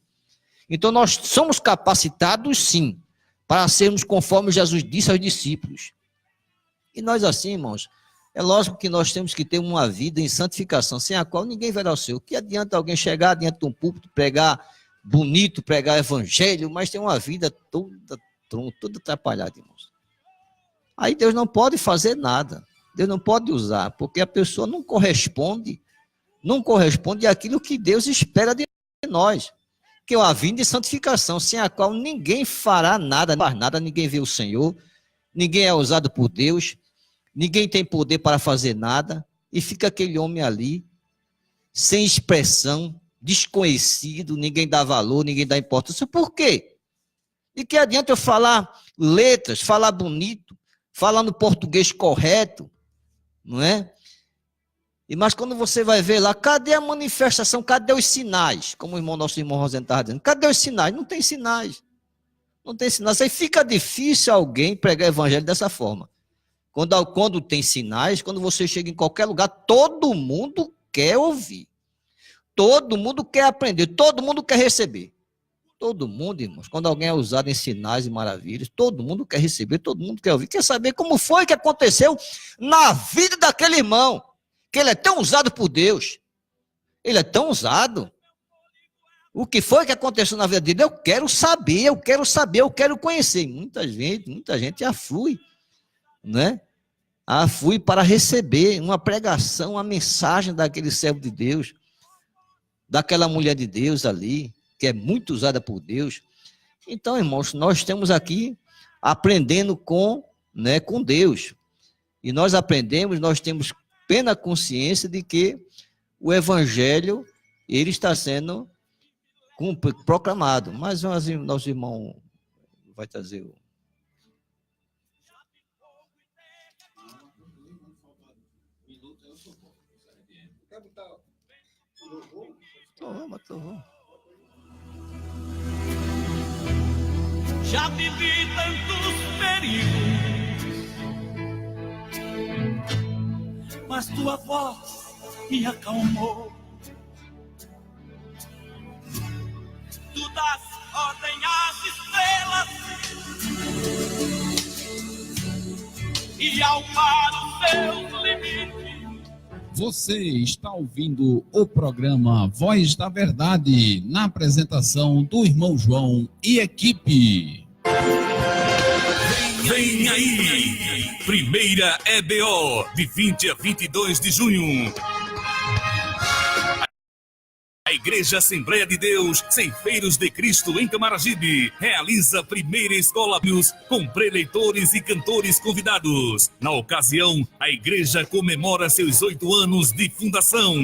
A: Então nós somos capacitados sim, para sermos conforme Jesus disse aos discípulos. E nós assim, irmãos, é lógico que nós temos que ter uma vida em santificação, sem a qual ninguém verá o seu. Que adianta alguém chegar diante de um púlpito, pregar bonito, pregar evangelho, mas tem uma vida toda atrapalhada, irmãos. Aí Deus não pode fazer nada, Deus não pode usar, porque a pessoa não corresponde àquilo que Deus espera de nós, que é uma vida de santificação, sem a qual ninguém fará nada, não faz nada, ninguém vê o Senhor, ninguém é usado por Deus, ninguém tem poder para fazer nada, e fica aquele homem ali, sem expressão, desconhecido, ninguém dá valor, ninguém dá importância. Por quê? E que adianta eu falar letras, falar bonito, falar no português correto, não é? Mas quando você vai ver lá, cadê a manifestação, cadê os sinais? Como nosso irmão Rosendo estava dizendo, cadê os sinais? Não tem sinais. Não tem sinais. Aí fica difícil alguém pregar evangelho dessa forma. Quando tem sinais, quando você chega em qualquer lugar, todo mundo quer ouvir. Todo mundo quer aprender, todo mundo quer receber. Todo mundo, irmãos, quando alguém é usado em sinais e maravilhas, todo mundo quer receber, todo mundo quer ouvir, quer saber como foi que aconteceu na vida daquele irmão, que ele é tão usado por Deus. Ele é tão usado. O que foi que aconteceu na vida dele? Eu quero saber, eu quero conhecer. Muita gente aflui, né? Aflui para receber uma pregação, uma mensagem daquele servo de Deus, daquela mulher de Deus ali, que é muito usada por Deus. Então, irmãos, nós estamos aqui aprendendo com Deus. E nós aprendemos, nós temos plena consciência de que o evangelho, ele está sendo proclamado. Mas nosso irmão vai trazer o... Toma.
C: Já vivi tantos perigos, mas tua voz me acalmou. Tu das ordem às estrelas e ao mar os seus limites.
D: Você está ouvindo o programa Voz da Verdade, na apresentação do irmão João e equipe.
E: Vem aí, primeira EBO, de 20 a 22 de junho. A Igreja Assembleia de Deus, Ceifeiros de Cristo, em Camaragibe, realiza a primeira escola com preleitores e cantores convidados. Na ocasião, a igreja comemora seus 8 anos de fundação.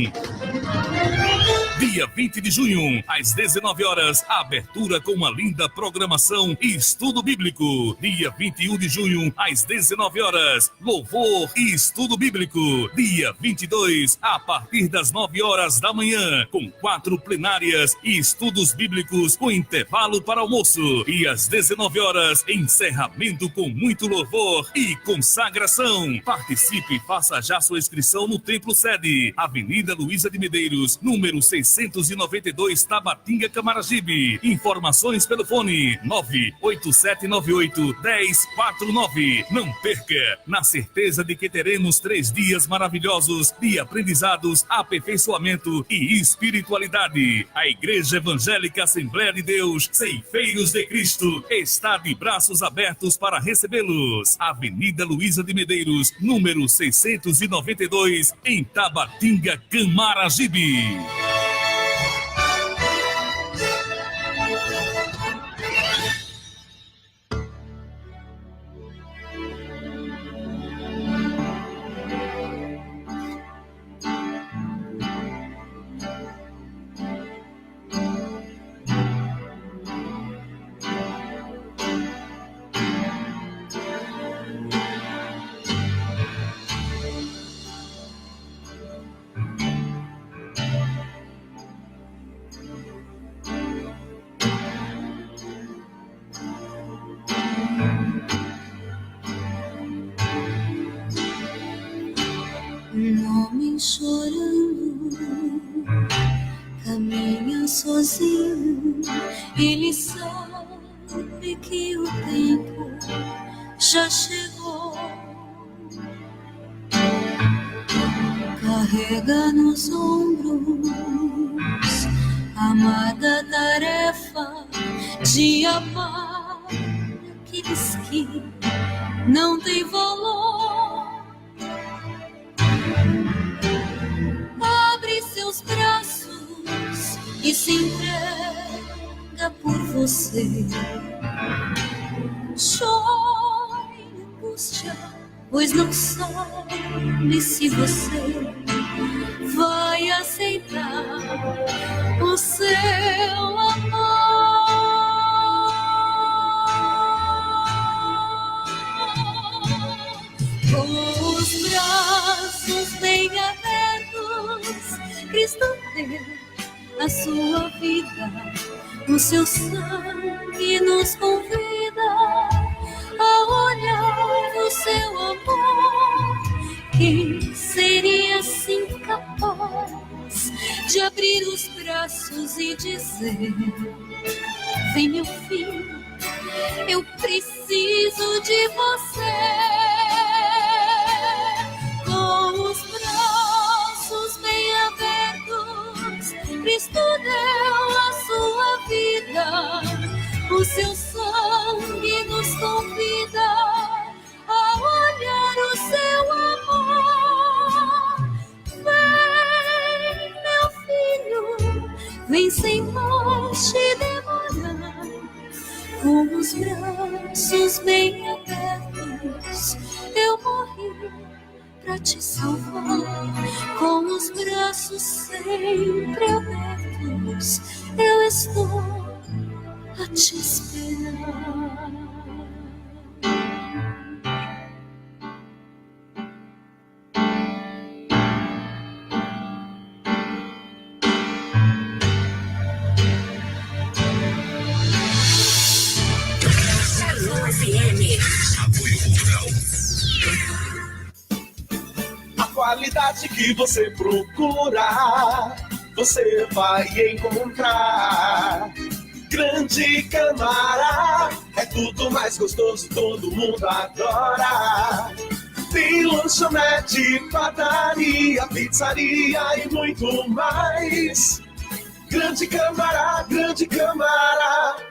E: Dia 20 de junho, às 19 horas, abertura com uma linda programação e estudo bíblico. Dia 21 de junho, às 19 horas, louvor e estudo bíblico. Dia 22, a partir das 9 horas da manhã, com 4 plenárias e estudos bíblicos com intervalo para almoço. E às 19 horas, encerramento com muito louvor e consagração. Participe e faça já sua inscrição no Templo Sede, Avenida Luísa de Medeiros, número 692, Tabatinga, Camaragibe. Informações pelo fone 98798-1049. Não perca, na certeza de que teremos 3 dias maravilhosos de aprendizados, aperfeiçoamento e espiritualidade. A Igreja Evangélica Assembleia de Deus, Ceifeiros de Cristo, está de braços abertos para recebê-los. Avenida Luísa de Medeiros, número 692, em Tabatinga, Camaragibe.
F: Chorando, caminha sozinho. Ele sabe que o tempo já chegou. Carrega nos ombros a amada tarefa de amar aqueles que não têm valor. Abre seus braços e se entrega por você. Chore em angústia, pois não sabe se você vai aceitar o seu amor. Com os braços bem abertos, Cristo deu a sua vida, o seu sangue nos convence. abrir os braços e dizer: vem, meu filho, eu preciso de você. Com os braços bem abertos, Cristo deu a sua vida. O seu sangue nos convida a olhar o seu amor. Vem, meu filho, vem sem mais te demorar. Com os braços bem abertos, eu morri pra te salvar. Com os braços sempre abertos, eu estou a te esperar.
C: A qualidade que você procura, você vai encontrar. Grande Câmara, é tudo mais gostoso, todo mundo adora. Tem lanchonete, padaria, pizzaria e muito mais. Grande Câmara,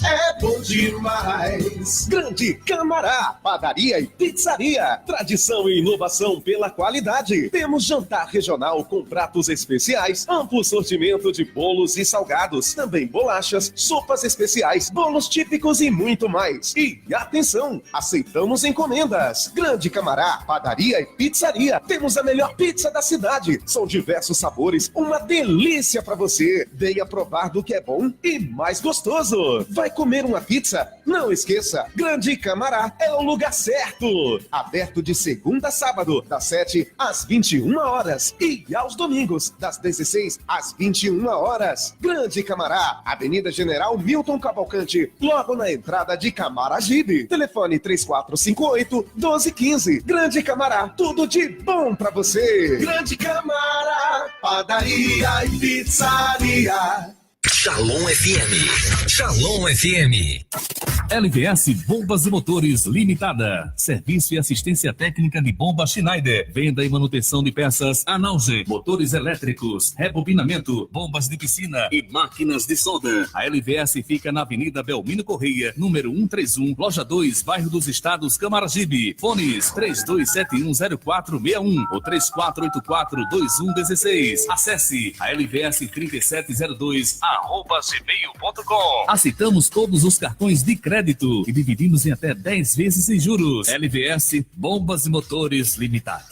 C: é bom demais. Grande Câmara, padaria e pizzaria. Tradição e inovação pela qualidade. Temos jantar regional com pratos especiais, amplo sortimento de bolos e salgados, também bolachas, sopas especiais, bolos típicos e muito mais. E atenção, aceitamos encomendas. Grande Câmara, padaria e pizzaria. Temos a melhor pizza da cidade. São diversos sabores, uma delícia para você. Venha provar do que é bom e mais gostoso. Vai comer uma pizza? Não esqueça, Grande Câmara é o lugar certo. Aberto de segunda a sábado, das 7 às 21 horas e aos domingos, das 16 às 21 horas. Grande Câmara, Avenida General Milton Cavalcante, logo na entrada de Camaragibe. Telefone 3458-1215. Grande Câmara, tudo de bom pra você. Grande Câmara, padaria e pizzaria.
G: Shalom FM. Shalom FM.
E: LVS Bombas e Motores Limitada. Serviço e assistência técnica de bomba Schneider. Venda e manutenção de peças Analge, motores elétricos, rebobinamento, bombas de piscina e máquinas de solda. A LVS fica na Avenida Belmino Correia, número 131, Loja 2, Bairro dos Estados, Camaragibe. Fones 32710461 ou 34842116. Acesse a lvs3702@gmail.com. Aceitamos todos os cartões de crédito e dividimos em até 10 vezes sem juros. LVS Bombas e Motores Limitada.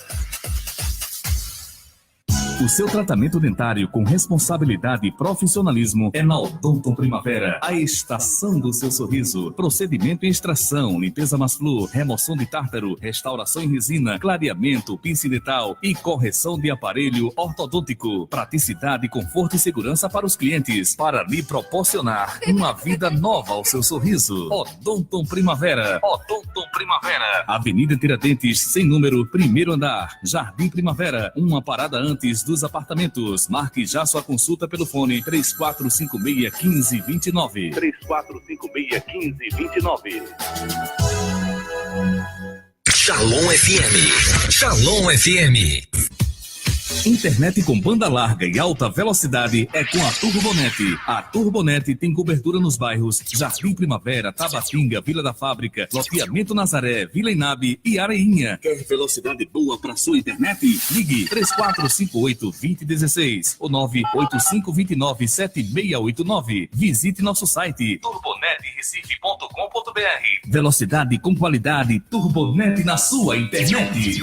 E: O seu tratamento dentário com responsabilidade e profissionalismo é na Odonton Primavera, a estação do seu sorriso. Procedimento em extração, limpeza Masflu, remoção de tártaro, restauração em resina, clareamento, pince dental e correção de aparelho ortodôntico. Praticidade, conforto e segurança para os clientes, para lhe proporcionar uma vida nova ao seu sorriso. Odonton Primavera. Odonton Primavera. Avenida Tiradentes, sem número, primeiro andar, Jardim Primavera, uma parada antes dos apartamentos. Marque já sua consulta pelo fone 3456-1529. 3456-1529.
G: Shalom FM. Shalom FM.
E: Internet com banda larga e alta velocidade é com a Turbonet. A Turbonet tem cobertura nos bairros Jardim Primavera, Tabatinga, Vila da Fábrica, Loteamento Nazaré, Vila Inabe e Areinha. Quer velocidade boa para sua internet? Ligue 3458-2016 ou 98529-7689. Visite nosso site turbonetrecife.com.br. Velocidade com qualidade, Turbonet na sua internet.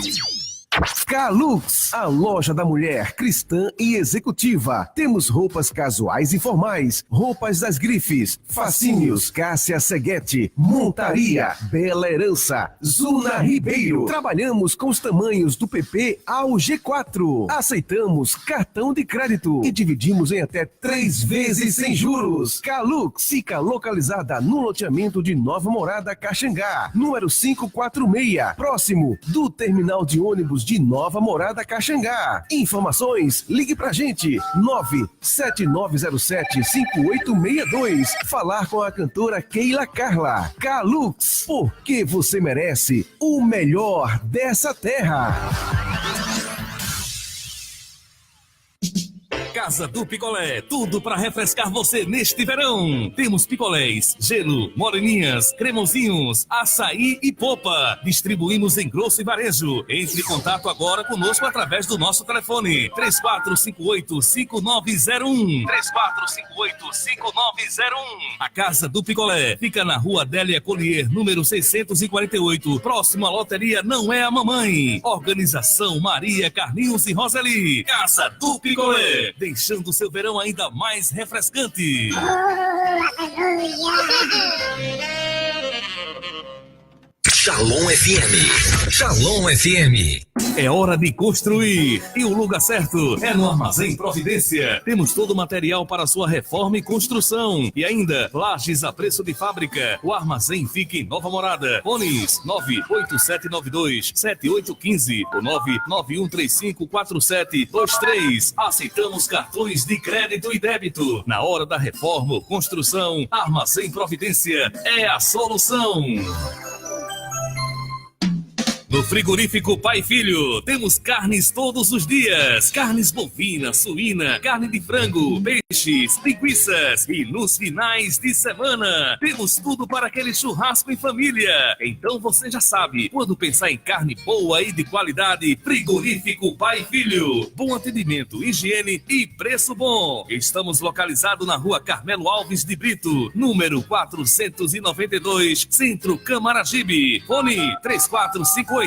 H: Calux, a loja da mulher cristã e executiva. Temos roupas casuais e formais, roupas das grifes, Fascínios, Cássia Seguete, Montaria, Bela Herança, Zuna Ribeiro. Trabalhamos com os tamanhos do PP ao G4. Aceitamos cartão de crédito e dividimos em até 3 vezes sem juros. Calux fica localizada no loteamento de Nova Morada, Caxangá, número 546, próximo do terminal de ônibus de Nova Nova Morada Caxangá. Informações, ligue pra gente, 97907-5862. Falar com a cantora Keila Carla. Calux, porque você merece o melhor dessa terra.
E: Casa do Picolé, tudo para refrescar você neste verão. Temos picolés, gelo, moreninhas, cremosinhos, açaí e popa. Distribuímos em grosso e varejo. Entre em contato agora conosco através do nosso telefone 3458-5901. 3458-5901. A Casa do Picolé fica na Rua Adélia Collier, número 648, próximo à loteria Não é a Mamãe. Organização Maria Carlinhos e Roseli. Casa do Picolé, deixando seu verão ainda mais refrescante.
G: Shalom FM. Shalom FM.
E: É hora de construir e o lugar certo é no Armazém Providência. Temos todo o material para sua reforma e construção e ainda lajes a preço de fábrica. O armazém fica em Nova Morada. Fones 98792-7815 ou 991354723. Aceitamos cartões de crédito e débito. Na hora da reforma ou construção, Armazém Providência é a solução. No frigorífico Pai e Filho, temos carnes todos os dias. Carnes bovina, suína, carne de frango, peixes, linguiças. E nos finais de semana, temos tudo para aquele churrasco em família. Então você já sabe, quando pensar em carne boa e de qualidade, frigorífico Pai e Filho. Bom atendimento, higiene e preço bom. Estamos localizados na Rua Carmelo Alves de Brito, número 492, Centro Camaragibe. Fone 3458-9128.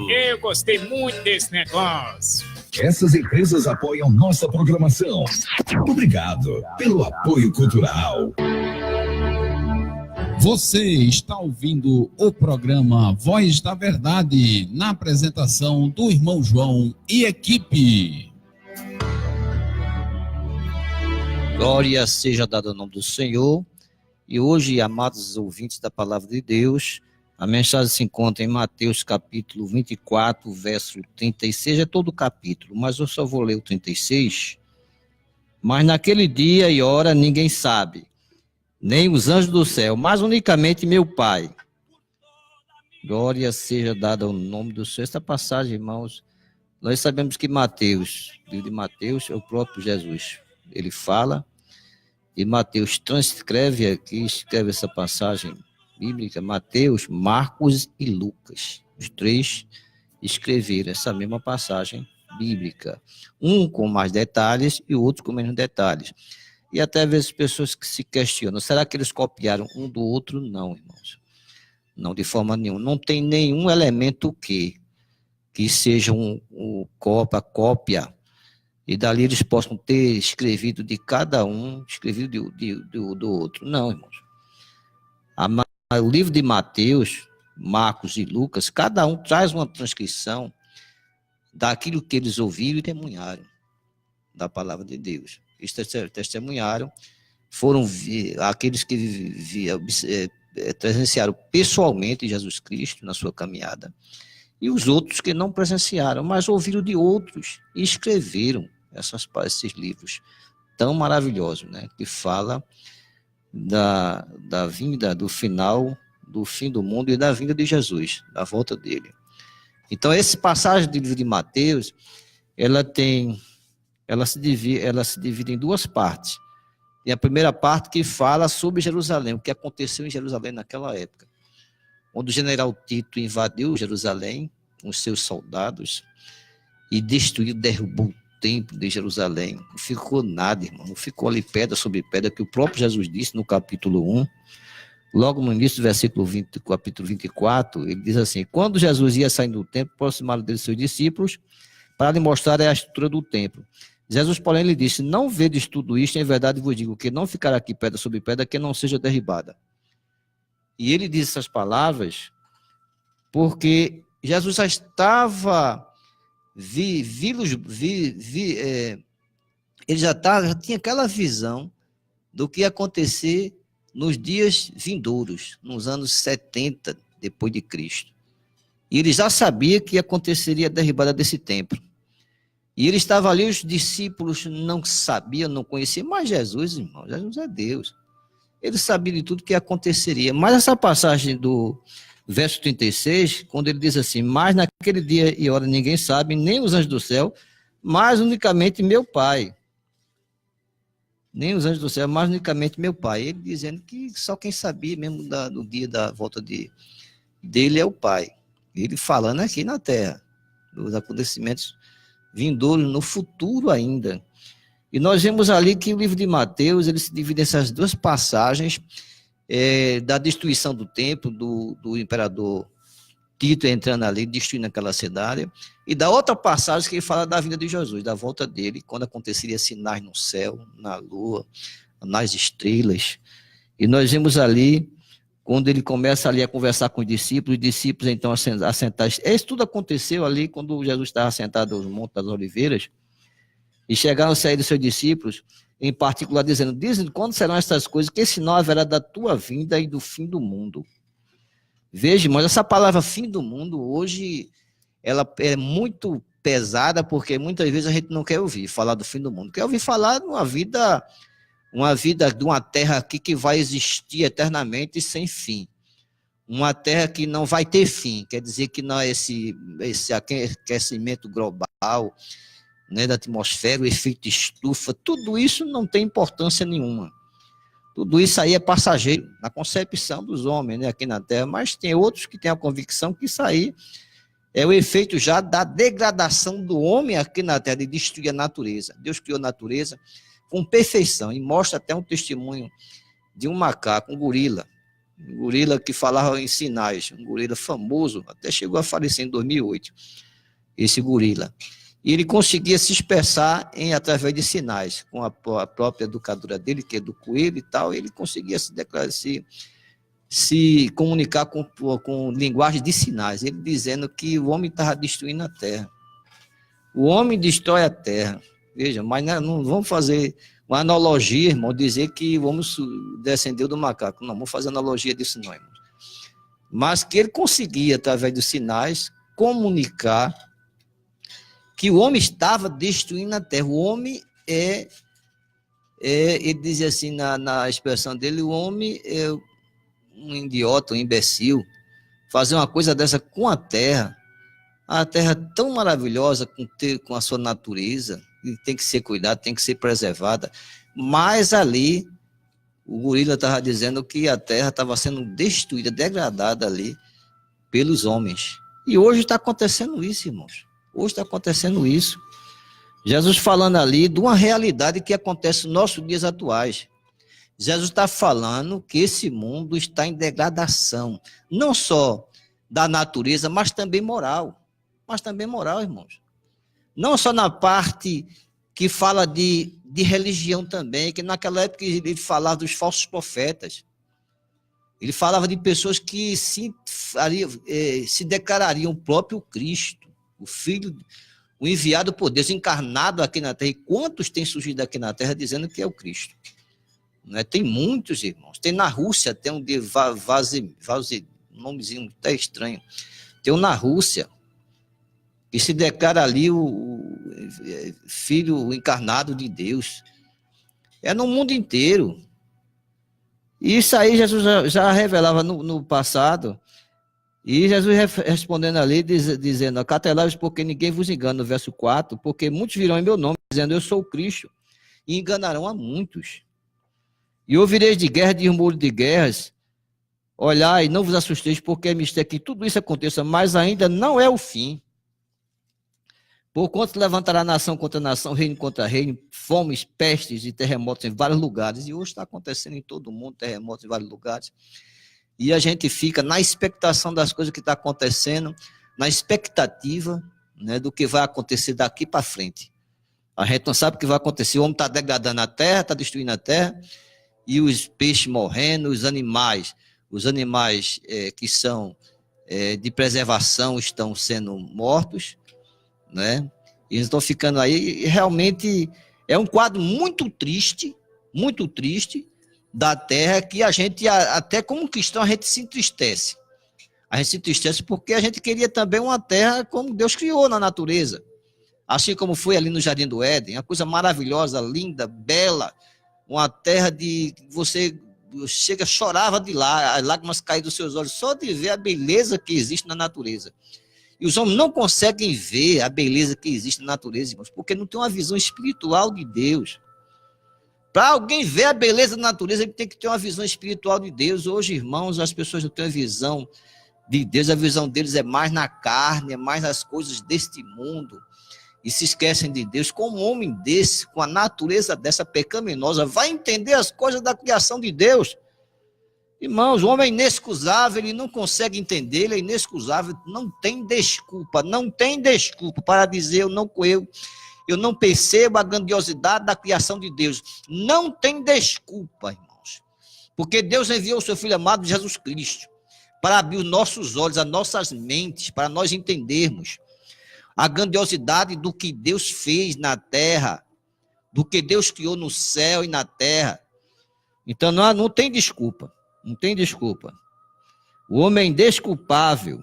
I: Eu gostei muito desse negócio.
J: Essas empresas apoiam nossa programação. Obrigado pelo apoio cultural.
D: Você está ouvindo o programa Voz da Verdade, na apresentação do irmão João e equipe.
A: Glória seja dada ao nome do Senhor. E hoje, amados ouvintes da Palavra de Deus, a mensagem se encontra em Mateus capítulo 24, verso 36, é todo o capítulo, mas eu só vou ler o 36. Mas naquele dia e hora ninguém sabe, nem os anjos do céu, mas unicamente meu Pai. Glória seja dada ao nome do Senhor. Esta passagem, irmãos, nós sabemos que Mateus, o livro de Mateus, é o próprio Jesus. Ele fala, e Mateus transcreve aqui, escreve essa passagem bíblica. Mateus, Marcos e Lucas, os três escreveram essa mesma passagem bíblica, um com mais detalhes e o outro com menos detalhes. E até às vezes pessoas que se questionam, será que eles copiaram um do outro? Não, irmãos, não, de forma nenhuma. Não tem nenhum elemento que seja cópia, e dali eles possam ter escrevido de cada um, escrevido do outro. Não, irmãos. O livro de Mateus, Marcos e Lucas, cada um traz uma transcrição daquilo que eles ouviram e testemunharam da palavra de Deus. Eles testemunharam, foram aqueles que presenciaram pessoalmente Jesus Cristo na sua caminhada, e os outros que não presenciaram, mas ouviram de outros e escreveram esses livros tão maravilhosos, né, que fala da vinda, do final, do fim do mundo e da vinda de Jesus, da volta dele. Então, essa passagem do livro de Mateus, ela se divide em duas partes. E a primeira parte que fala sobre Jerusalém, o que aconteceu em Jerusalém naquela época, onde o general Tito invadiu Jerusalém com os seus soldados e destruiu, derrubou o templo de Jerusalém. Não ficou nada, irmão, não ficou ali pedra sobre pedra, que o próprio Jesus disse no capítulo 1, logo no início do versículo 20, capítulo 24, ele diz assim: quando Jesus ia saindo do templo, aproximaram dele seus discípulos para lhe mostrar a estrutura do templo. Jesus, porém, lhe disse: não vedes tudo isto, em verdade vos digo que não ficará aqui pedra sobre pedra que não seja derribada. E ele disse essas palavras porque Jesus já estava ele já tinha aquela visão do que ia acontecer nos dias vindouros, nos anos 70 depois de Cristo. E ele já sabia que aconteceria a derribada desse templo. E ele estava ali, os discípulos não sabiam, não conheciam, mas Jesus, irmão, Jesus é Deus. Ele sabia de tudo que aconteceria. Mas essa passagem do verso 36, quando ele diz assim, mas naquele dia e hora ninguém sabe, nem os anjos do céu, mas unicamente meu Pai. Nem os anjos do céu, mas unicamente meu Pai. Ele dizendo que só quem sabia mesmo do dia da volta dele é o Pai. Ele falando aqui na terra, dos acontecimentos vindouros no futuro ainda. E nós vemos ali que o livro de Mateus, ele se divide nessas duas passagens, da destruição do templo, do imperador Tito entrando ali, destruindo aquela cidade, e da outra passagem que ele fala da vinda de Jesus, da volta dele, quando aconteceria sinais no céu, na lua, nas estrelas. E nós vemos ali, quando ele começa ali a conversar com os discípulos então assentados. Isso tudo aconteceu ali quando Jesus estava sentado aos Montes das Oliveiras, e chegaram a sair dos seus discípulos, em particular dizendo, quando serão essas coisas, que sinal haverá da tua vinda e do fim do mundo? Veja, mas essa palavra fim do mundo, hoje, ela é muito pesada, porque muitas vezes a gente não quer ouvir falar do fim do mundo, quer ouvir falar de uma vida de uma terra aqui que vai existir eternamente sem fim. Uma terra que não vai ter fim, quer dizer que não é esse aquecimento global, né, da atmosfera, o efeito estufa, tudo isso não tem importância nenhuma. Tudo isso aí é passageiro, na concepção dos homens, né, aqui na Terra, mas tem outros que têm a convicção que isso aí é o efeito já da degradação do homem aqui na Terra, de destruir a natureza. Deus criou a natureza com perfeição, e mostra até um testemunho de um macaco, um gorila que falava em sinais, um gorila famoso, até chegou a falecer em 2008, esse gorila. E ele conseguia se expressar através de sinais, com a própria educadora dele, que é do coelho e tal, ele conseguia se comunicar com linguagem de sinais, ele dizendo que o homem estava destruindo a terra. O homem destrói a terra. Veja, mas não vamos fazer uma analogia, irmão, dizer que o homem descendeu do macaco. Não, vamos fazer analogia disso não, irmão. Mas que ele conseguia, através dos sinais, comunicar que o homem estava destruindo a terra. O homem ele dizia assim na expressão dele, o homem é um idiota, um imbecil, fazer uma coisa dessa com a terra tão maravilhosa, com a sua natureza, e tem que ser cuidada, tem que ser preservada, mas ali o gorila estava dizendo que a terra estava sendo destruída, degradada ali pelos homens. E hoje está acontecendo isso, irmãos. Hoje está acontecendo isso. Jesus falando ali de uma realidade que acontece nos nossos dias atuais. Jesus está falando que esse mundo está em degradação, não só da natureza, mas também moral. Irmãos. Não só na parte que fala de religião também, que naquela época ele falava dos falsos profetas. Ele falava de pessoas que se declarariam o próprio Cristo, o Filho, o enviado por Deus, encarnado aqui na Terra. E quantos têm surgido aqui na Terra dizendo que é o Cristo? Né? Tem muitos, irmãos. Tem na Rússia, tem um de um nomezinho até estranho. Tem um na Rússia, que se declara ali o Filho encarnado de Deus. É no mundo inteiro. E isso aí Jesus já revelava no passado. E Jesus respondendo ali, dizendo, acautelai-vos porque ninguém vos engana, no verso 4, porque muitos virão em meu nome, dizendo, eu sou o Cristo, e enganarão a muitos. E ouvireis de guerra, de rumor de guerras, olhai, não vos assusteis, porque é mistério que tudo isso aconteça, mas ainda não é o fim. Porquanto levantará nação contra nação, reino contra reino, fomes, pestes e terremotos em vários lugares, e hoje está acontecendo em todo o mundo, terremotos em vários lugares. E a gente fica na expectação das coisas que estão acontecendo, na expectativa, né, do que vai acontecer daqui para frente. A gente não sabe o que vai acontecer. O homem está degradando a terra, está destruindo a terra, e os peixes morrendo, os animais que são de preservação estão sendo mortos, né? E eles estão ficando aí. E realmente é um quadro muito triste da terra, que a gente, até como cristão, a gente se entristece A gente se entristece porque a gente queria também uma terra como Deus criou na natureza. Assim como foi ali no Jardim do Éden, uma coisa maravilhosa, linda, bela, uma terra de você chega, chorava de lá, as lágrimas caíam dos seus olhos, só de ver a beleza que existe na natureza. E os homens não conseguem ver a beleza que existe na natureza, irmãos, porque não tem uma visão espiritual de Deus. Para alguém ver a beleza da natureza, ele tem que ter uma visão espiritual de Deus. Hoje, irmãos, as pessoas não têm uma visão de Deus, a visão deles é mais na carne, é mais nas coisas deste mundo, e se esquecem de Deus. Como um homem desse, com a natureza dessa pecaminosa, vai entender as coisas da criação de Deus? Irmãos, o homem é inexcusável, ele não consegue entender, ele é inexcusável, não tem desculpa para dizer eu não percebo a grandiosidade da criação de Deus. Não tem desculpa, irmãos, porque Deus enviou o seu Filho amado Jesus Cristo para abrir os nossos olhos, as nossas mentes, para nós entendermos a grandiosidade do que Deus fez na terra, do que Deus criou no céu e na terra. Então não tem desculpa. Não tem desculpa. O homem é indesculpável.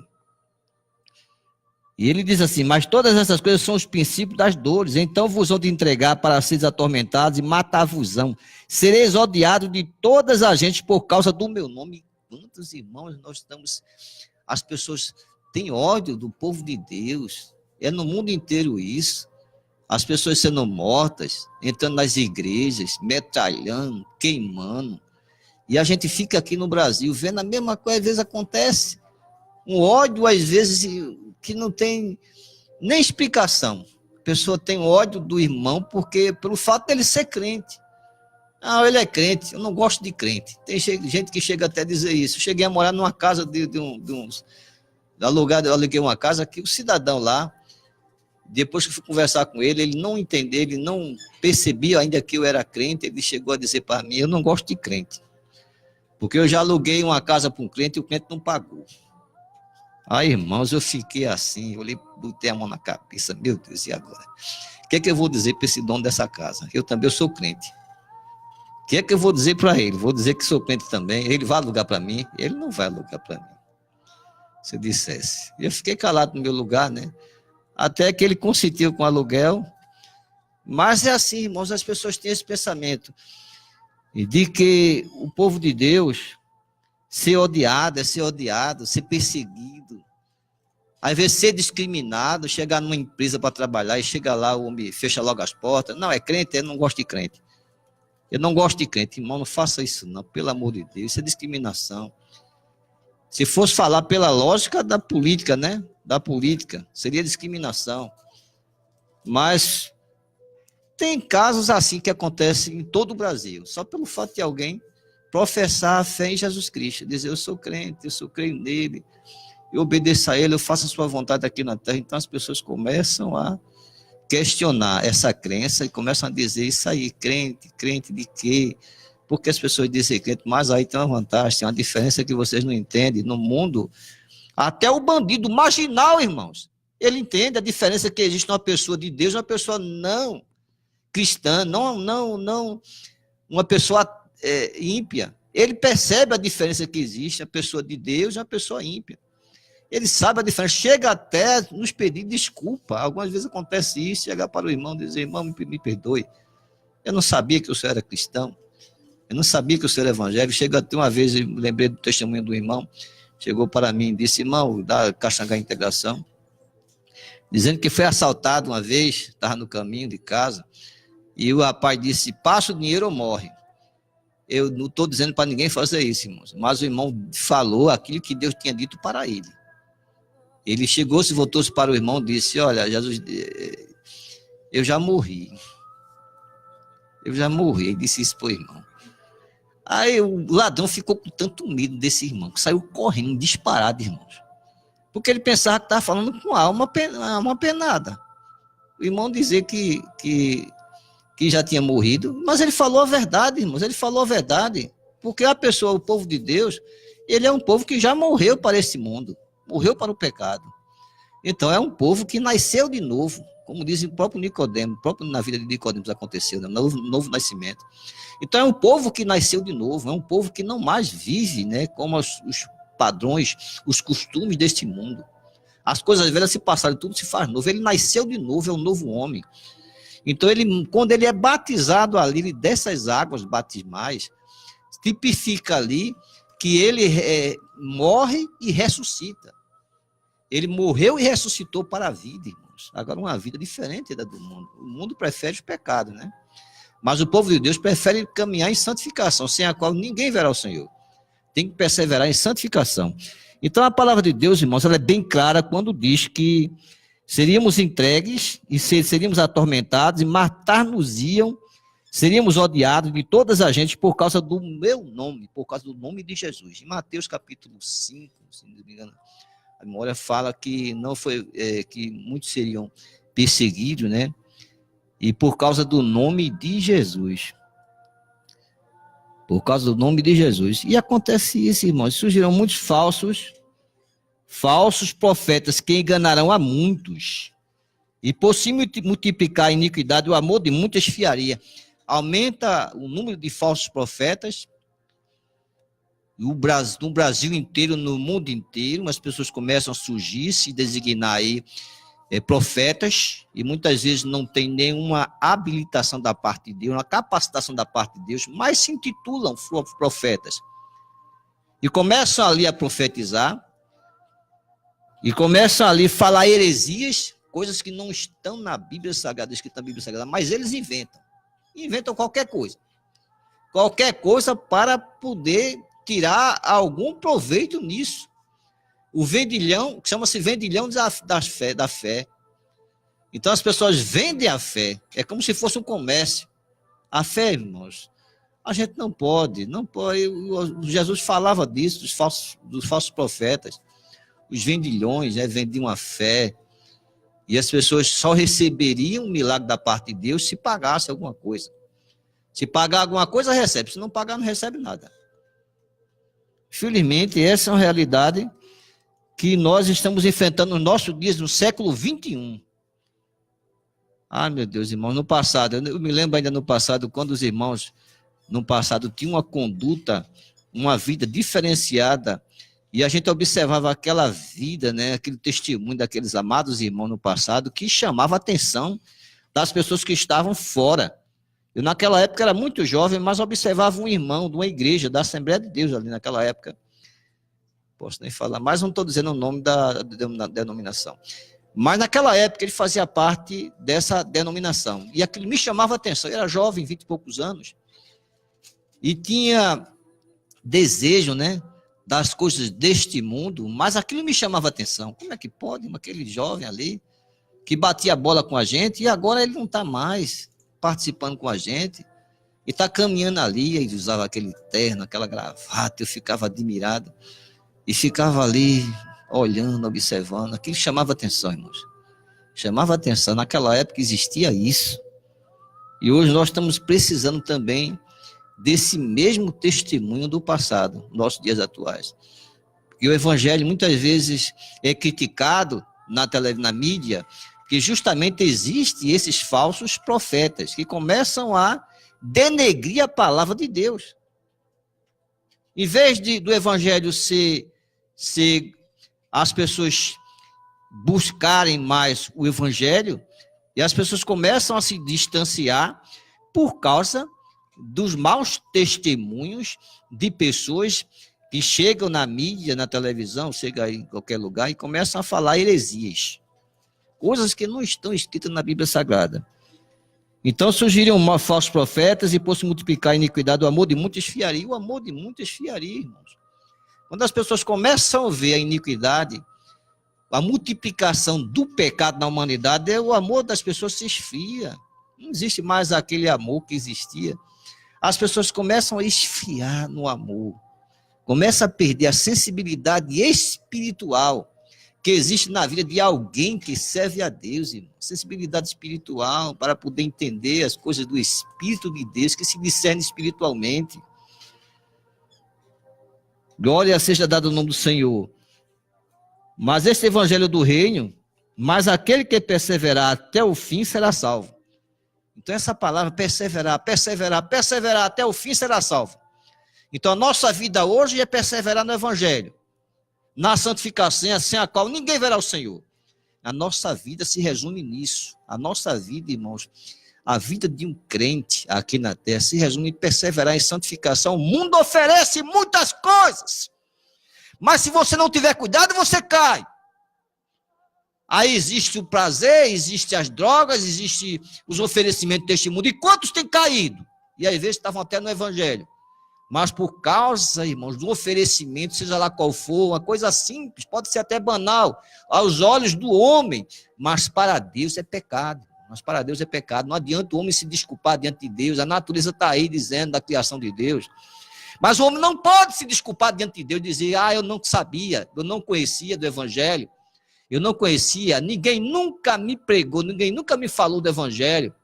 A: E ele diz assim: mas todas essas coisas são os princípios das dores. Então vos hão de entregar para seres atormentados e matar-vos-ão. Sereis odiados de todas as gentes por causa do meu nome. Quantos irmãos nós estamos... As pessoas têm ódio do povo de Deus. É no mundo inteiro isso. As pessoas sendo mortas, entrando nas igrejas, metralhando, queimando. E a gente fica aqui no Brasil vendo a mesma coisa, às vezes acontece. Um ódio, às vezes, que não tem nem explicação. A pessoa tem ódio do irmão pelo fato dele ser crente. Ah, ele é crente, eu não gosto de crente. Tem gente que chega até a dizer isso. Eu cheguei a morar numa casa eu aluguei uma casa que o cidadão lá, depois que eu fui conversar com ele, ele não entendeu, ele não percebia ainda que eu era crente, ele chegou a dizer para mim: eu não gosto de crente. Porque eu já aluguei uma casa para um crente e o crente não pagou. Aí, irmãos, eu fiquei assim, eu botei a mão na cabeça, meu Deus, e agora? O que é que eu vou dizer para esse dono dessa casa? Eu também sou crente. O que é que eu vou dizer para ele? Vou dizer que sou crente também. Ele vai alugar para mim? Ele não vai alugar para mim. Se eu dissesse. Eu fiquei calado no meu lugar, né? Até que ele consentiu com o aluguel. Mas é assim, irmãos, as pessoas têm esse pensamento. E de que o povo de Deus ser odiado, ser perseguido, às vezes ser discriminado, chegar numa empresa para trabalhar e chega lá, o homem fecha logo as portas. Não, é crente, eu não gosto de crente. Eu não gosto de crente, irmão, não faça isso não, pelo amor de Deus, isso é discriminação. Se fosse falar pela lógica da política, né? Da política, seria discriminação. Mas tem casos assim que acontecem em todo o Brasil, só pelo fato de alguém professar a fé em Jesus Cristo, dizer: eu sou crente, eu creio nele, eu obedeço a ele, eu faço a sua vontade aqui na terra. Então as pessoas começam a questionar essa crença e começam a dizer: isso aí, crente de quê? Porque as pessoas dizem crente, mas aí tem uma vantagem, tem uma diferença que vocês não entendem. No mundo, até o bandido marginal, irmãos, ele entende a diferença que existe numa pessoa de Deus e uma pessoa não cristã, não uma pessoa ímpia. Ele percebe a diferença que existe, a pessoa de Deus e a pessoa ímpia. Ele sabe a diferença, chega até nos pedir desculpa. Algumas vezes acontece isso, chegar para o irmão e dizer: irmão, me perdoe, eu não sabia que o senhor era cristão, eu não sabia que o senhor era evangélico. Chega até uma vez, eu lembrei do testemunho do irmão, chegou para mim e disse: irmão, da Caxangá Integração, dizendo que foi assaltado uma vez, estava no caminho de casa, e o rapaz disse: passa o dinheiro ou morre. Eu não estou dizendo para ninguém fazer isso, irmãos, mas o irmão falou aquilo que Deus tinha dito para ele. Ele chegou-se, voltou-se para o irmão e disse: olha, Jesus, eu já morri. Ele disse isso para o irmão. Aí o ladrão ficou com tanto medo desse irmão, que saiu correndo, disparado, irmãos. Porque ele pensava que estava falando com alma penada. O irmão dizer que já tinha morrido, mas ele falou a verdade, irmãos, ele falou a verdade. Porque a pessoa, o povo de Deus, ele é um povo que já morreu para esse mundo, morreu para o pecado. Então é um povo que nasceu de novo, como diz o próprio Nicodemo, na vida de Nicodemo aconteceu, né? Novo nascimento. Então é um povo que nasceu de novo, é um povo que não mais vive, né, como os padrões, os costumes deste mundo. As coisas velhas se passaram, tudo se faz novo. Ele nasceu de novo, é um novo homem. Então, quando ele é batizado ali, ele desce as águas batismais, tipifica ali que ele morre e ressuscita. Ele morreu e ressuscitou para a vida, irmãos. Agora, uma vida diferente da do mundo. O mundo prefere os pecados, né? Mas o povo de Deus prefere caminhar em santificação, sem a qual ninguém verá o Senhor. Tem que perseverar em santificação. Então, a palavra de Deus, irmãos, ela é bem clara quando diz que seríamos entregues e seríamos atormentados e matar-nos-iam, seríamos odiados de todas as gentes por causa do meu nome, por causa do nome de Jesus. Em Mateus capítulo 5, se não me engano, a memória fala que não foi que muitos seriam perseguidos, né? E por causa do nome de Jesus. Por causa do nome de Jesus. E acontece isso, irmãos. Surgirão muitos falsos profetas que enganarão a muitos. E por se multiplicar a iniquidade, o amor de muitos esfriaria. Aumenta o número de falsos profetas. No Brasil inteiro, no mundo inteiro, as pessoas começam a surgir, se designar aí profetas, e muitas vezes não tem nenhuma habilitação da parte de Deus, uma capacitação da parte de Deus, mas se intitulam profetas. E começam ali a profetizar, e começam ali a falar heresias, coisas que não estão na Bíblia Sagrada, escritas na Bíblia Sagrada, mas eles inventam qualquer coisa para poder tirar algum proveito nisso. O vendilhão, chama-se vendilhão da fé. Então as pessoas vendem a fé, é como se fosse um comércio. A fé, irmãos, a gente não pode. Jesus falava disso, dos falsos profetas. Os vendilhões, vendiam a fé. E as pessoas só receberiam um milagre da parte de Deus se pagasse alguma coisa. Se pagar alguma coisa, recebe. Se não pagar, não recebe nada. Felizmente, essa é uma realidade que nós estamos enfrentando nos nossos dias, no século 21. Ah, meu Deus, irmãos, no passado, eu me lembro ainda no passado, quando os irmãos, no passado, tinham uma conduta, uma vida diferenciada, e a gente observava aquela vida, né, aquele testemunho daqueles amados irmãos no passado, que chamava a atenção das pessoas que estavam fora. Eu, naquela época, era muito jovem, mas observava um irmão de uma igreja, da Assembleia de Deus, ali naquela época. Posso nem falar, mas não estou dizendo o nome da denominação. Mas naquela época ele fazia parte dessa denominação. E aquilo me chamava a atenção. Eu era jovem, 20 e poucos anos. E tinha desejo, né, das coisas deste mundo, mas aquilo me chamava a atenção. Como é que pode aquele jovem ali, que batia a bola com a gente, e agora ele não está mais participando com a gente, e está caminhando ali, e usava aquele terno, aquela gravata, eu ficava admirado. E ficava ali, olhando, observando. Aquilo chamava atenção, irmãos. Chamava atenção. Naquela época existia isso. E hoje nós estamos precisando também desse mesmo testemunho do passado, nossos dias atuais. E o evangelho muitas vezes é criticado na mídia, porque justamente existem esses falsos profetas que começam a denegrir a palavra de Deus. Em vez do evangelho ser as pessoas buscarem mais o evangelho, e as pessoas começam a se distanciar por causa dos maus testemunhos de pessoas que chegam na mídia, na televisão, chegam em qualquer lugar e começam a falar heresias, coisas que não estão escritas na Bíblia Sagrada. Então surgiriam falsos profetas e por se multiplicar a iniquidade, o amor de muitos esfriaria. O amor de muitos esfriaria, irmãos. Quando as pessoas começam a ver a iniquidade, a multiplicação do pecado na humanidade, o amor das pessoas se esfria. Não existe mais aquele amor que existia. As pessoas começam a esfriar no amor. Começam a perder a sensibilidade espiritual que existe na vida de alguém que serve a Deus, irmão. Sensibilidade espiritual para poder entender as coisas do Espírito de Deus que se discerne espiritualmente. Glória seja dada ao nome do Senhor. Mas este evangelho do reino, mas aquele que perseverar até o fim será salvo. Então essa palavra perseverar até o fim será salvo. Então a nossa vida hoje é perseverar no evangelho. na santificação, sem a qual ninguém verá o Senhor. A nossa vida se resume nisso. A nossa vida, irmãos, a vida de um crente aqui na terra se resume em perseverar em santificação. O mundo oferece muitas coisas, mas se você não tiver cuidado, você cai. Aí existe o prazer, existe as drogas, existe os oferecimentos deste mundo. E quantos têm caído? E às vezes estavam até no evangelho. Mas por causa, irmãos, do oferecimento, seja lá qual for, uma coisa simples, pode ser até banal, aos olhos do homem, mas para Deus é pecado. Mas para Deus é pecado. Não adianta o homem se desculpar diante de Deus. A natureza está aí dizendo da criação de Deus. Mas o homem não pode se desculpar diante de Deus e dizer, eu não sabia, eu não conhecia do evangelho. Eu não conhecia, ninguém nunca me pregou, ninguém nunca me falou do evangelho.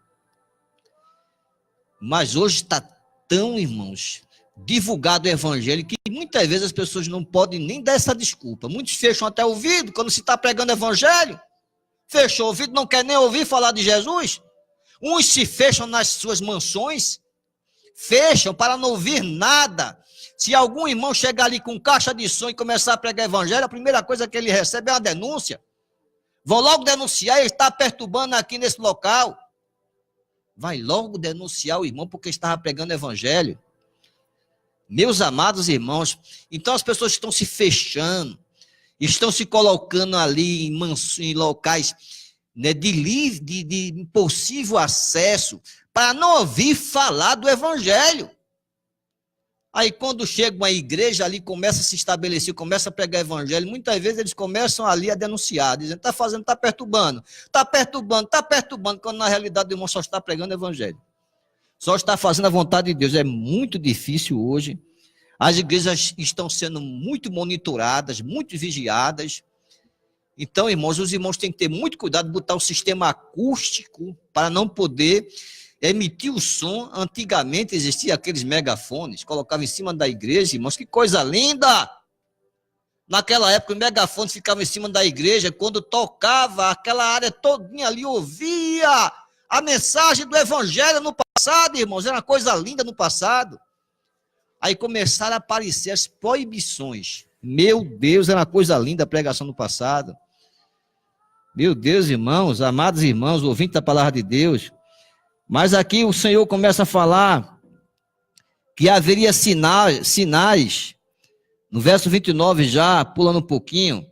A: Mas hoje está tão, irmãos, divulgado o evangelho que muitas vezes as pessoas não podem nem dar essa desculpa. Muitos fecham até o ouvido quando se está pregando o evangelho. Fechou o ouvido, não quer nem ouvir falar de Jesus. Uns se fecham nas suas mansões, fecham para não ouvir nada. Se algum irmão chegar ali com caixa de som e começar a pregar evangelho, a primeira coisa que ele recebe é uma denúncia. Vão logo denunciar, ele está perturbando aqui nesse local. Vai logo denunciar o irmão porque estava pregando evangelho. Meus amados irmãos, então as pessoas estão se fechando, estão se colocando ali em locais, né, de impossível acesso, para não ouvir falar do evangelho. Aí quando chega uma igreja ali, começa a se estabelecer, começa a pregar evangelho, muitas vezes eles começam ali a denunciar, dizendo, está perturbando, quando na realidade o irmão só está pregando evangelho. Só está fazendo a vontade de Deus. É muito difícil hoje. As igrejas estão sendo muito monitoradas, muito vigiadas. Então, irmãos, os irmãos têm que ter muito cuidado de botar o sistema acústico para não poder emitir o som. Antigamente existiam aqueles megafones, colocavam em cima da igreja, irmãos, que coisa linda! Naquela época, o megafone ficava em cima da igreja, quando tocava, aquela área todinha ali ouvia a mensagem do evangelho no passado, irmãos, era uma coisa linda no passado. Aí começaram a aparecer as proibições. Meu Deus, era uma coisa linda a pregação no passado. Meu Deus, irmãos, amados irmãos, ouvintes da palavra de Deus. Mas aqui o Senhor começa a falar que haveria sinais, no verso 29 já, pulando um pouquinho,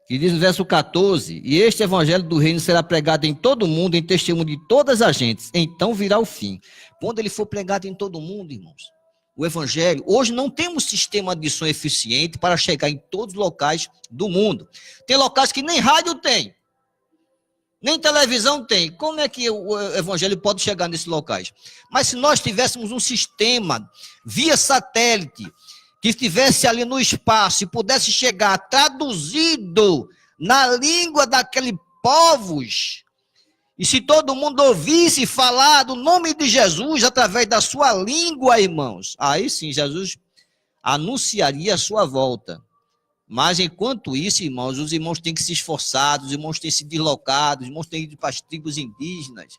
A: que diz no verso 14, e este evangelho do reino será pregado em todo o mundo, em testemunho de todas as gentes, então virá o fim. Quando ele for pregado em todo o mundo, irmãos, o evangelho, hoje não temos sistema de som eficiente para chegar em todos os locais do mundo. Tem locais que nem rádio tem, nem televisão tem. Como é que o evangelho pode chegar nesses locais? Mas se nós tivéssemos um sistema via satélite, que estivesse ali no espaço e pudesse chegar traduzido na língua daqueles povos, e se todo mundo ouvisse falar do nome de Jesus através da sua língua, irmãos, aí sim Jesus anunciaria a sua volta. Mas enquanto isso, irmãos, os irmãos têm que se esforçar, os irmãos têm que se deslocar, os irmãos têm que ir para as tribos indígenas,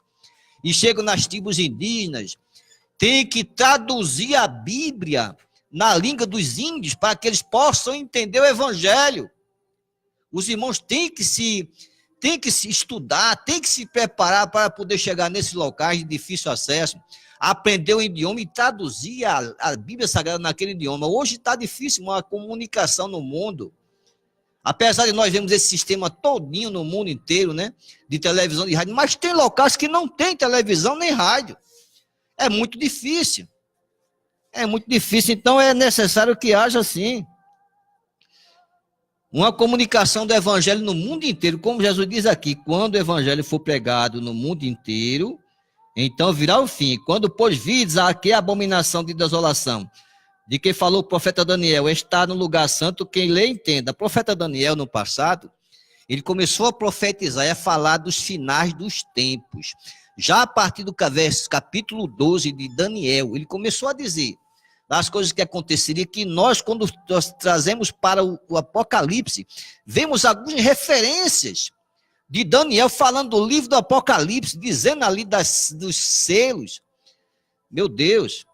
A: e chegam nas tribos indígenas, tem que traduzir a Bíblia na língua dos índios, para que eles possam entender o evangelho. Os irmãos têm que se estudar, têm que se preparar para poder chegar nesses locais de difícil acesso, aprender o idioma e traduzir a Bíblia Sagrada naquele idioma. Hoje está difícil uma comunicação no mundo. Apesar de nós vermos esse sistema todinho no mundo inteiro, né, de televisão e de rádio, mas tem locais que não tem televisão nem rádio. É muito difícil. É muito difícil, então é necessário que haja, sim, uma comunicação do evangelho no mundo inteiro, como Jesus diz aqui, quando o evangelho for pregado no mundo inteiro, então virá o fim. Quando, pois, vides aqui a abominação de desolação, de quem falou o profeta Daniel, está no lugar santo, quem lê entenda. O profeta Daniel, no passado, ele começou a profetizar e a falar dos finais dos tempos. Já a partir do capítulo 12 de Daniel, ele começou a dizer das coisas que aconteceriam, que nós, quando nós trazemos para o Apocalipse, vemos algumas referências de Daniel falando do livro do Apocalipse, dizendo ali dos selos. Meu Deus!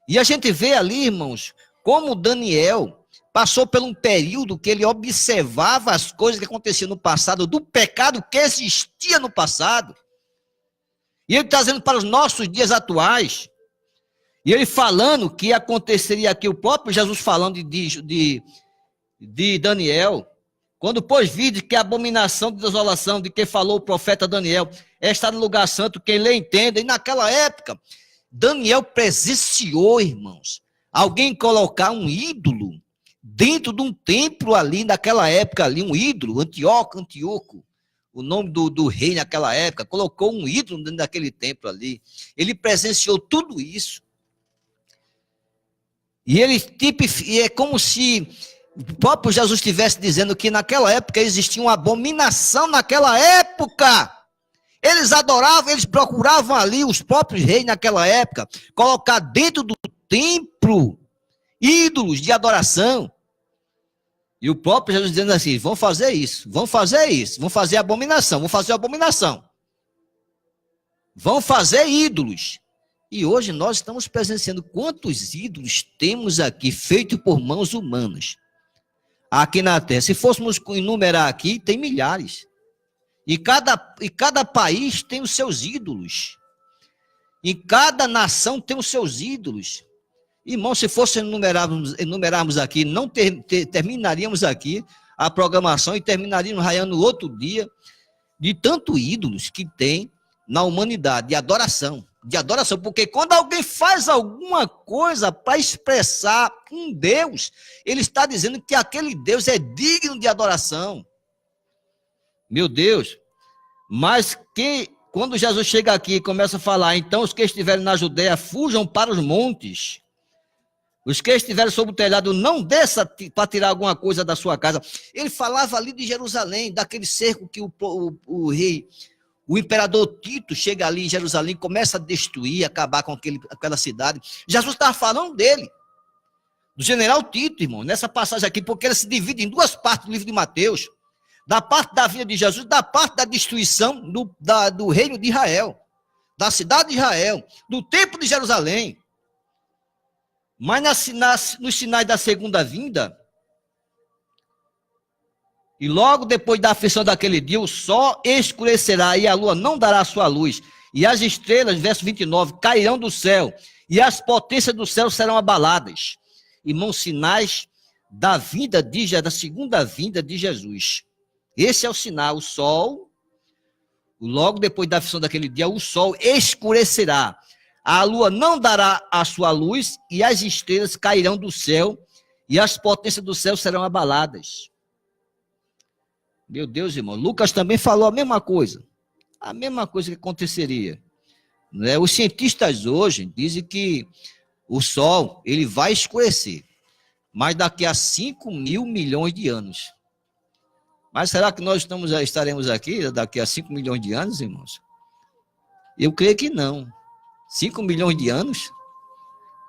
A: E a gente vê ali, irmãos, como Daniel passou por um período que ele observava as coisas que aconteciam no passado, do pecado que existia no passado. E ele trazendo para os nossos dias atuais. E ele falando que aconteceria aqui, o próprio Jesus falando de Daniel, quando pôs vídeo que a abominação de desolação de que falou o profeta Daniel está no lugar santo, quem lê entenda. E naquela época, Daniel presenciou, irmãos, alguém colocar um ídolo dentro de um templo ali, naquela época ali, um ídolo, Antíoco, o nome do rei naquela época, colocou um ídolo dentro daquele templo ali. Ele presenciou tudo isso. E é como se o próprio Jesus estivesse dizendo que naquela época existia uma abominação naquela época. Eles adoravam, eles procuravam ali, os próprios reis naquela época, colocar dentro do templo ídolos de adoração. E o próprio Jesus dizendo assim, vão fazer isso, vão fazer abominação, vão fazer ídolos. E hoje nós estamos presenciando quantos ídolos temos aqui, feitos por mãos humanas, aqui na terra. Se fôssemos enumerar aqui, tem milhares. E cada país tem os seus ídolos. E cada nação tem os seus ídolos. Irmão, se fosse enumerarmos aqui, não terminaríamos aqui a programação e terminaríamos raiando outro dia de tanto ídolos que tem na humanidade, de adoração, porque quando alguém faz alguma coisa para expressar um Deus, ele está dizendo que aquele Deus é digno de adoração. Meu Deus, mas quando Jesus chega aqui e começa a falar, então os que estiverem na Judeia fujam para os montes, os que estiverem sob o telhado não desça para tirar alguma coisa da sua casa. Ele falava ali de Jerusalém, daquele cerco que o rei, o imperador Tito chega ali em Jerusalém, começa a destruir, acabar com aquela cidade. Jesus estava falando dele, do general Tito, irmão, nessa passagem aqui, porque ele se divide em duas partes do livro de Mateus, da parte da vida de Jesus, da parte da destruição do reino de Israel, da cidade de Israel, do templo de Jerusalém. Mas nos sinais da segunda vinda, e logo depois da aflição daquele dia, o sol escurecerá e a lua não dará sua luz. E as estrelas, verso 29, cairão do céu e as potências do céu serão abaladas. Irmãos, sinais da segunda vinda de Jesus. Esse é o sinal, o sol, logo depois da aflição daquele dia, o sol escurecerá. A lua não dará a sua luz e as estrelas cairão do céu e as potências do céu serão abaladas. Meu Deus, irmão, Lucas também falou a mesma coisa que aconteceria. Né? Os cientistas hoje dizem que o Sol ele vai escurecer, mas daqui a 5 mil milhões de anos. Mas será que nós estaremos aqui daqui a 5 milhões de anos, irmãos? Eu creio que não. 5 milhões de anos?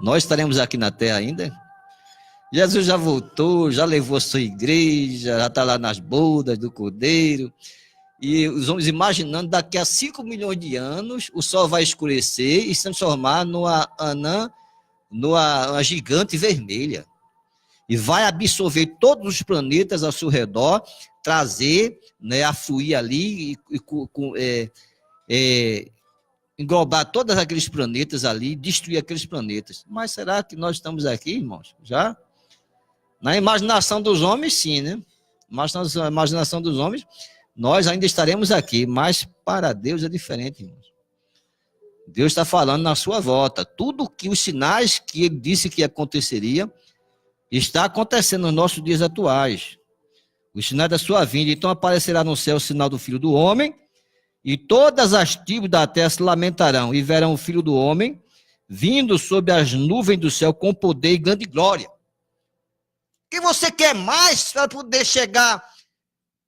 A: Nós estaremos aqui na Terra ainda? Jesus já voltou, já levou a sua igreja, já está lá nas bodas do Cordeiro. E os homens imaginando, daqui a 5 milhões de anos, o sol vai escurecer e se transformar numa anã, numa gigante vermelha. E vai absorver todos os planetas ao seu redor, trazer, né, afluir ali, englobar todos aqueles planetas ali, destruir aqueles planetas. Mas será que nós estamos aqui, irmãos? Já? Na imaginação dos homens, sim, né? Mas na imaginação dos homens, nós ainda estaremos aqui, mas para Deus é diferente, irmãos. Deus está falando na sua volta. Tudo que os sinais que ele disse que aconteceria, está acontecendo nos nossos dias atuais. Os sinais da sua vinda. Então aparecerá no céu o sinal do Filho do Homem, e todas as tribos da terra se lamentarão, e verão o Filho do Homem vindo sobre as nuvens do céu com poder e grande glória. O que você quer mais para poder chegar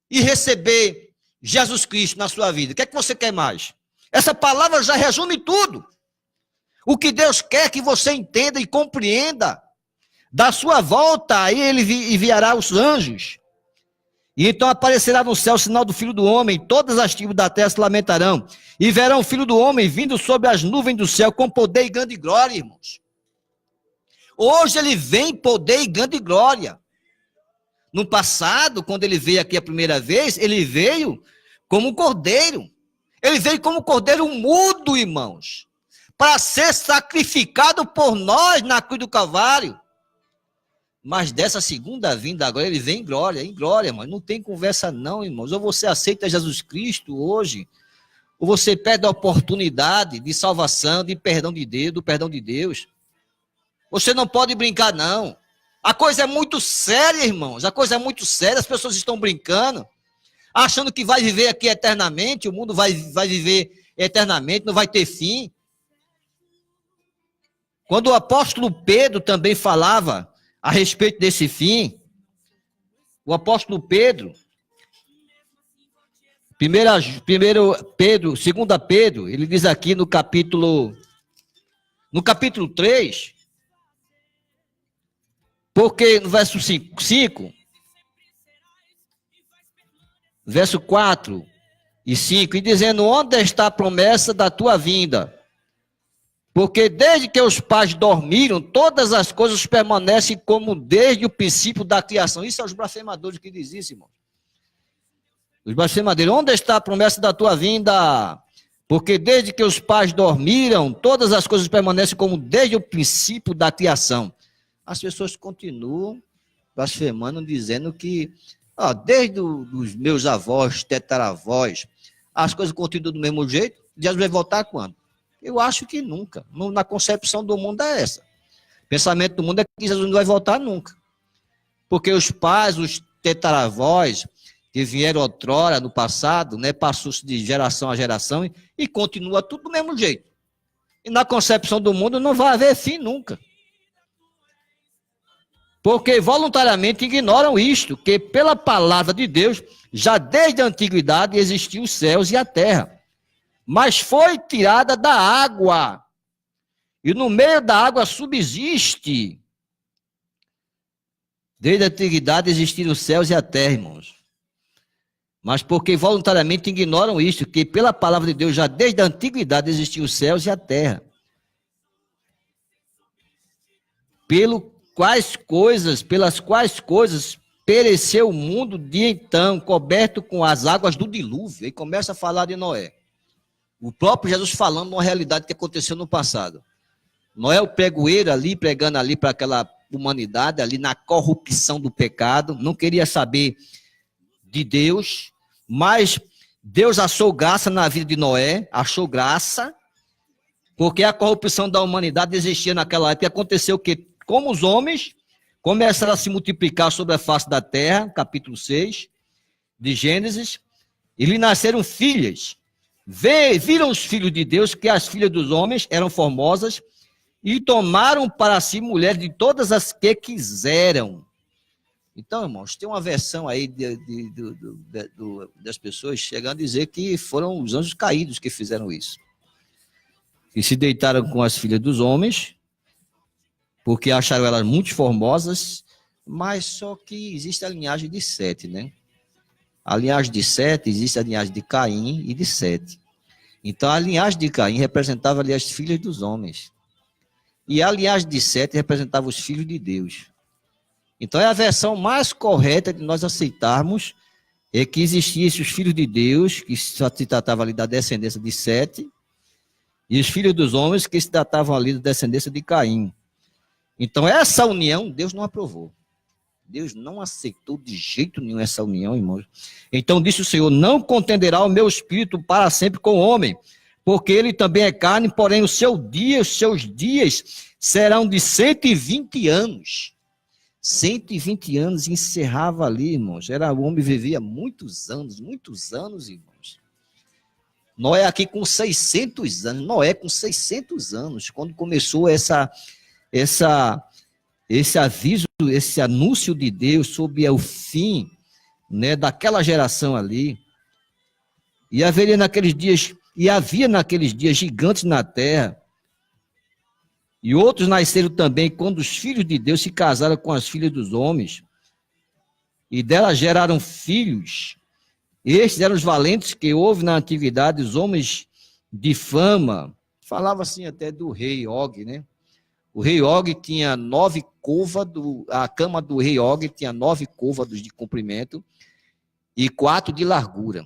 A: e receber Jesus Cristo na sua vida? O que é que você quer mais? Essa palavra já resume tudo. O que Deus quer que você entenda e compreenda. Da sua volta, aí ele enviará os anjos. E então aparecerá no céu o sinal do Filho do Homem, todas as tribos da terra se lamentarão, e verão o Filho do Homem vindo sobre as nuvens do céu com poder e grande glória, irmãos. Hoje ele vem em poder e grande glória. No passado, quando ele veio aqui a primeira vez, ele veio como cordeiro. Ele veio como cordeiro mudo, irmãos, para ser sacrificado por nós na cruz do Calvário. Mas dessa segunda vinda agora, ele vem em glória, mas não tem conversa não, irmãos. Ou você aceita Jesus Cristo hoje, ou você perde a oportunidade de salvação, de perdão de Deus, do perdão de Deus. Você não pode brincar, não. A coisa é muito séria, irmãos. A coisa é muito séria. As pessoas estão brincando, achando que vai viver aqui eternamente, o mundo vai viver eternamente, não vai ter fim. Quando o apóstolo Pedro também falava a respeito desse fim, o apóstolo Pedro, 2 Pedro, ele diz aqui no capítulo 3, porque no verso 5, verso 4 e 5, e dizendo, onde está a promessa da tua vinda? Porque desde que os pais dormiram, todas as coisas permanecem como desde o princípio da criação. Isso é os blasfemadores que dizem isso, irmão. Os blasfemadores, onde está a promessa da tua vinda? Porque desde que os pais dormiram, todas as coisas permanecem como desde o princípio da criação. As pessoas continuam blasfemando, dizendo que, desde os meus avós, tetaravós, as coisas continuam do mesmo jeito. Jesus vai voltar quando? Eu acho que nunca. Na concepção do mundo é essa. O pensamento do mundo é que Jesus não vai voltar nunca. Porque os pais, os tetaravós, que vieram outrora, no passado, né, passou-se de geração a geração e continua tudo do mesmo jeito. E na concepção do mundo não vai haver fim nunca. Porque voluntariamente ignoram isto, que pela palavra de Deus, já desde a antiguidade existiam os céus e a terra. Mas foi tirada da água, e no meio da água subsiste. Desde a antiguidade existiram os céus e a terra, irmãos. Mas porque voluntariamente ignoram isto, que pela palavra de Deus, já desde a antiguidade existiam os céus e a terra. Pelas quais coisas pereceu o mundo de então, coberto com as águas do dilúvio. E começa a falar de Noé. O próprio Jesus falando de uma realidade que aconteceu no passado. Noé, o pregoeiro ali, pregando ali para aquela humanidade, ali na corrupção do pecado, não queria saber de Deus, mas Deus achou graça na vida de Noé, achou graça, porque a corrupção da humanidade existia naquela época. E aconteceu que, como os homens começaram a se multiplicar sobre a face da terra, capítulo 6 de Gênesis, e lhe nasceram filhas. Viram os filhos de Deus que as filhas dos homens eram formosas e tomaram para si mulheres de todas as que quiseram. Então, irmãos, tem uma versão aí das pessoas chegando a dizer que foram os anjos caídos que fizeram isso. Que se deitaram com as filhas dos homens, porque acharam elas muito formosas, mas só que existe a linhagem de Sete, né? A linhagem de Sete, existe a linhagem de Caim e de Sete. Então, a linhagem de Caim representava ali as filhas dos homens. E a linhagem de Sete representava os filhos de Deus. Então, é a versão mais correta de nós aceitarmos é que existiam esses filhos de Deus, que só se tratava ali da descendência de Sete, e os filhos dos homens, que se tratavam ali da descendência de Caim. Então, essa união, Deus não aprovou. Deus não aceitou de jeito nenhum essa união, irmãos. Então disse o Senhor, não contenderá o meu espírito para sempre com o homem, porque ele também é carne, porém os seus dias serão de 120 anos. 120 anos encerrava ali, irmãos. O homem vivia muitos anos, irmãos. Noé aqui com 600 anos, Noé com 600 anos, quando começou esse aviso, esse anúncio de Deus sobre o fim, né, daquela geração ali. E havia naqueles dias gigantes na terra. E outros nasceram também quando os filhos de Deus se casaram com as filhas dos homens. E delas geraram filhos. Estes eram os valentes que houve na antiguidade, os homens de fama. Falava assim até do rei Og, né? O rei Og tinha 9 côvados, a cama do rei Og tinha 9 côvados de comprimento e 4 de largura.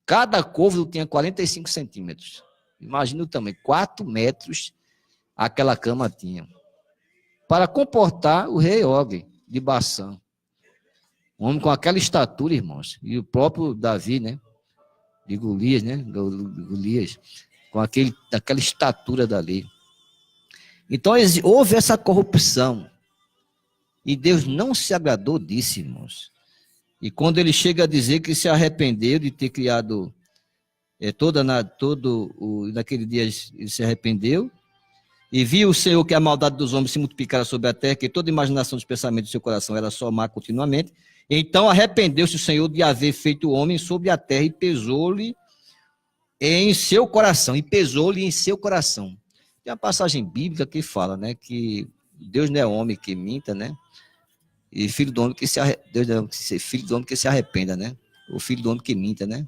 A: Cada côvado tinha 45 centímetros. Imagina o tamanho, 4 metros aquela cama tinha. Para comportar o rei Og de Bassã. Um homem com aquela estatura, irmãos. E o próprio Davi, né? De Golias, né? Golias. Com aquela estatura dali. Então, houve essa corrupção. E Deus não se agradou disso, irmãos. E quando ele chega a dizer que se arrependeu de ter criado naquele dia ele se arrependeu, e viu o Senhor que a maldade dos homens se multiplicara sobre a terra, que toda imaginação dos pensamentos do seu coração era só má continuamente. Então arrependeu-se o Senhor de haver feito o homem sobre a terra e pesou-lhe em seu coração. Tem uma passagem bíblica que fala, né, que Deus não é homem que minta, né? E filho do homem que Deus não é filho do homem que se arrependa, né? O filho do homem que minta, né?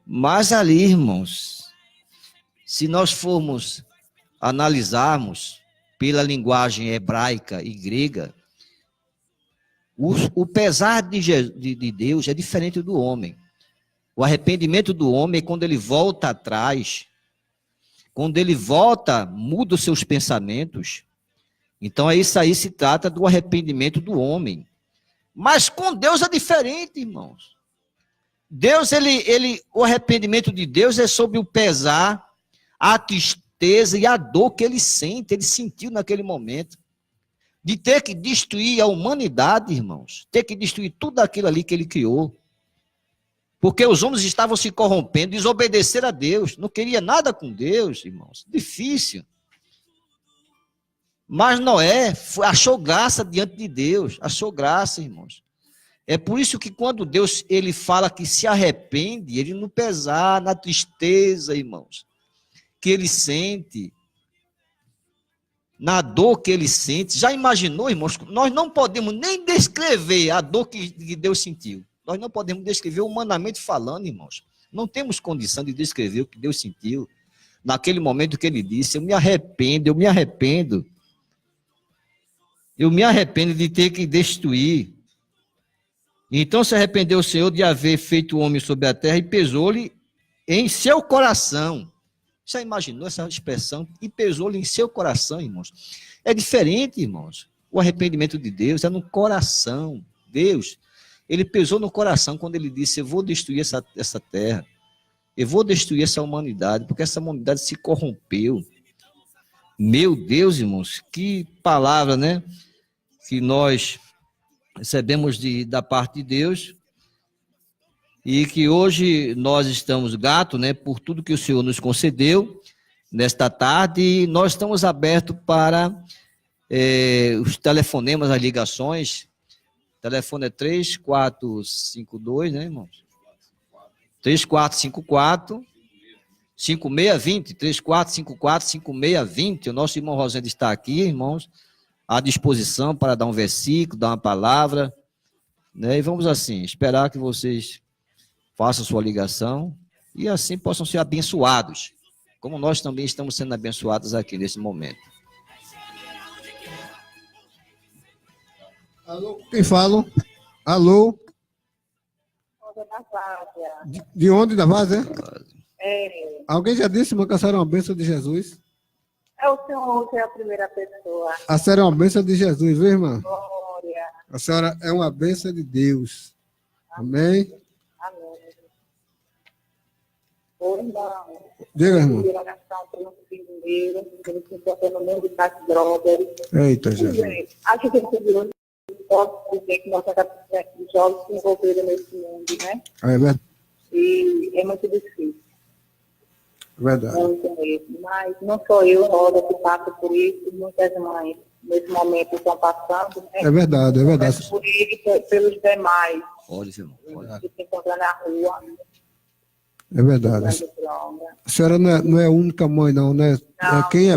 A: Mas ali, irmãos, se nós formos analisarmos pela linguagem hebraica e grega, o pesar de Deus é diferente do homem. O arrependimento do homem é quando ele volta atrás, quando ele volta, muda os seus pensamentos. Então, isso aí se trata do arrependimento do homem. Mas com Deus é diferente, irmãos. Deus, o arrependimento de Deus é sobre o pesar, a tristeza e a dor que ele sentiu naquele momento. De ter que destruir a humanidade, irmãos. Ter que destruir tudo aquilo ali que ele criou. Porque os homens estavam se corrompendo, desobedeceram a Deus. Não queria nada com Deus, irmãos. Difícil. Mas Noé achou graça diante de Deus. Achou graça, irmãos. É por isso que quando Deus ele fala que se arrepende, ele no pesar, na tristeza, irmãos, que ele sente, na dor que ele sente. Já imaginou, irmãos? Nós não podemos nem descrever a dor que Deus sentiu. Nós não podemos descrever humanamente falando, irmãos. Não temos condição de descrever o que Deus sentiu naquele momento que ele disse: eu me arrependo, eu me arrependo. Eu me arrependo de ter que destruir. Então se arrependeu o Senhor de haver feito o homem sobre a terra e pesou-lhe em seu coração. Já imaginou essa expressão? E pesou-lhe em seu coração, irmãos. É diferente, irmãos. O arrependimento de Deus é no coração. Deus, ele pesou no coração quando ele disse: eu vou destruir essa terra. Eu vou destruir essa humanidade, porque essa humanidade se corrompeu. Meu Deus, irmãos, que palavra, né? Que nós recebemos da parte de Deus, e que hoje nós estamos gratos, né, por tudo que o Senhor nos concedeu nesta tarde, e nós estamos abertos para os telefonemas, as ligações. O telefone é 3452, né, irmãos? 3454 5620, 3454 5620. O nosso irmão Rosendo está aqui, irmãos, à disposição para dar um versículo, dar uma palavra, né? E vamos assim, esperar que vocês façam sua ligação e assim possam ser abençoados, como nós também estamos sendo abençoados aqui nesse momento.
B: Alô, quem fala? Alô? De onde? Da Várzea?
K: É.
B: Alguém já disse, irmã, que a senhora é uma bênção de Jesus?
K: É o senhor que é a primeira pessoa.
B: A senhora é uma bênção de Jesus, viu, irmã?
K: Glória.
B: A senhora é uma bênção de Deus. Amém?
K: Amém. Ô, irmão.
B: Diga, irmão.
K: Eu oração pelo filho dele, ele se encontra no mundo das drogas.
B: Eita, Jesus.
K: Acho que ele virou, pode dizer que 90% dos jovens se envolveram nesse mundo, né?
B: É verdade.
K: E é muito difícil.
B: Verdade.
K: Muito mesmo. Mas não sou eu, Roda, que passo por isso. Muitas mães, nesse momento, estão passando. Né?
B: É verdade, é verdade.
K: Mas por ele e pelos demais.
A: Pode, irmão.
K: Que se encontram na rua.
B: É verdade. A senhora não é a única mãe, não, né?
K: Não,
B: quem é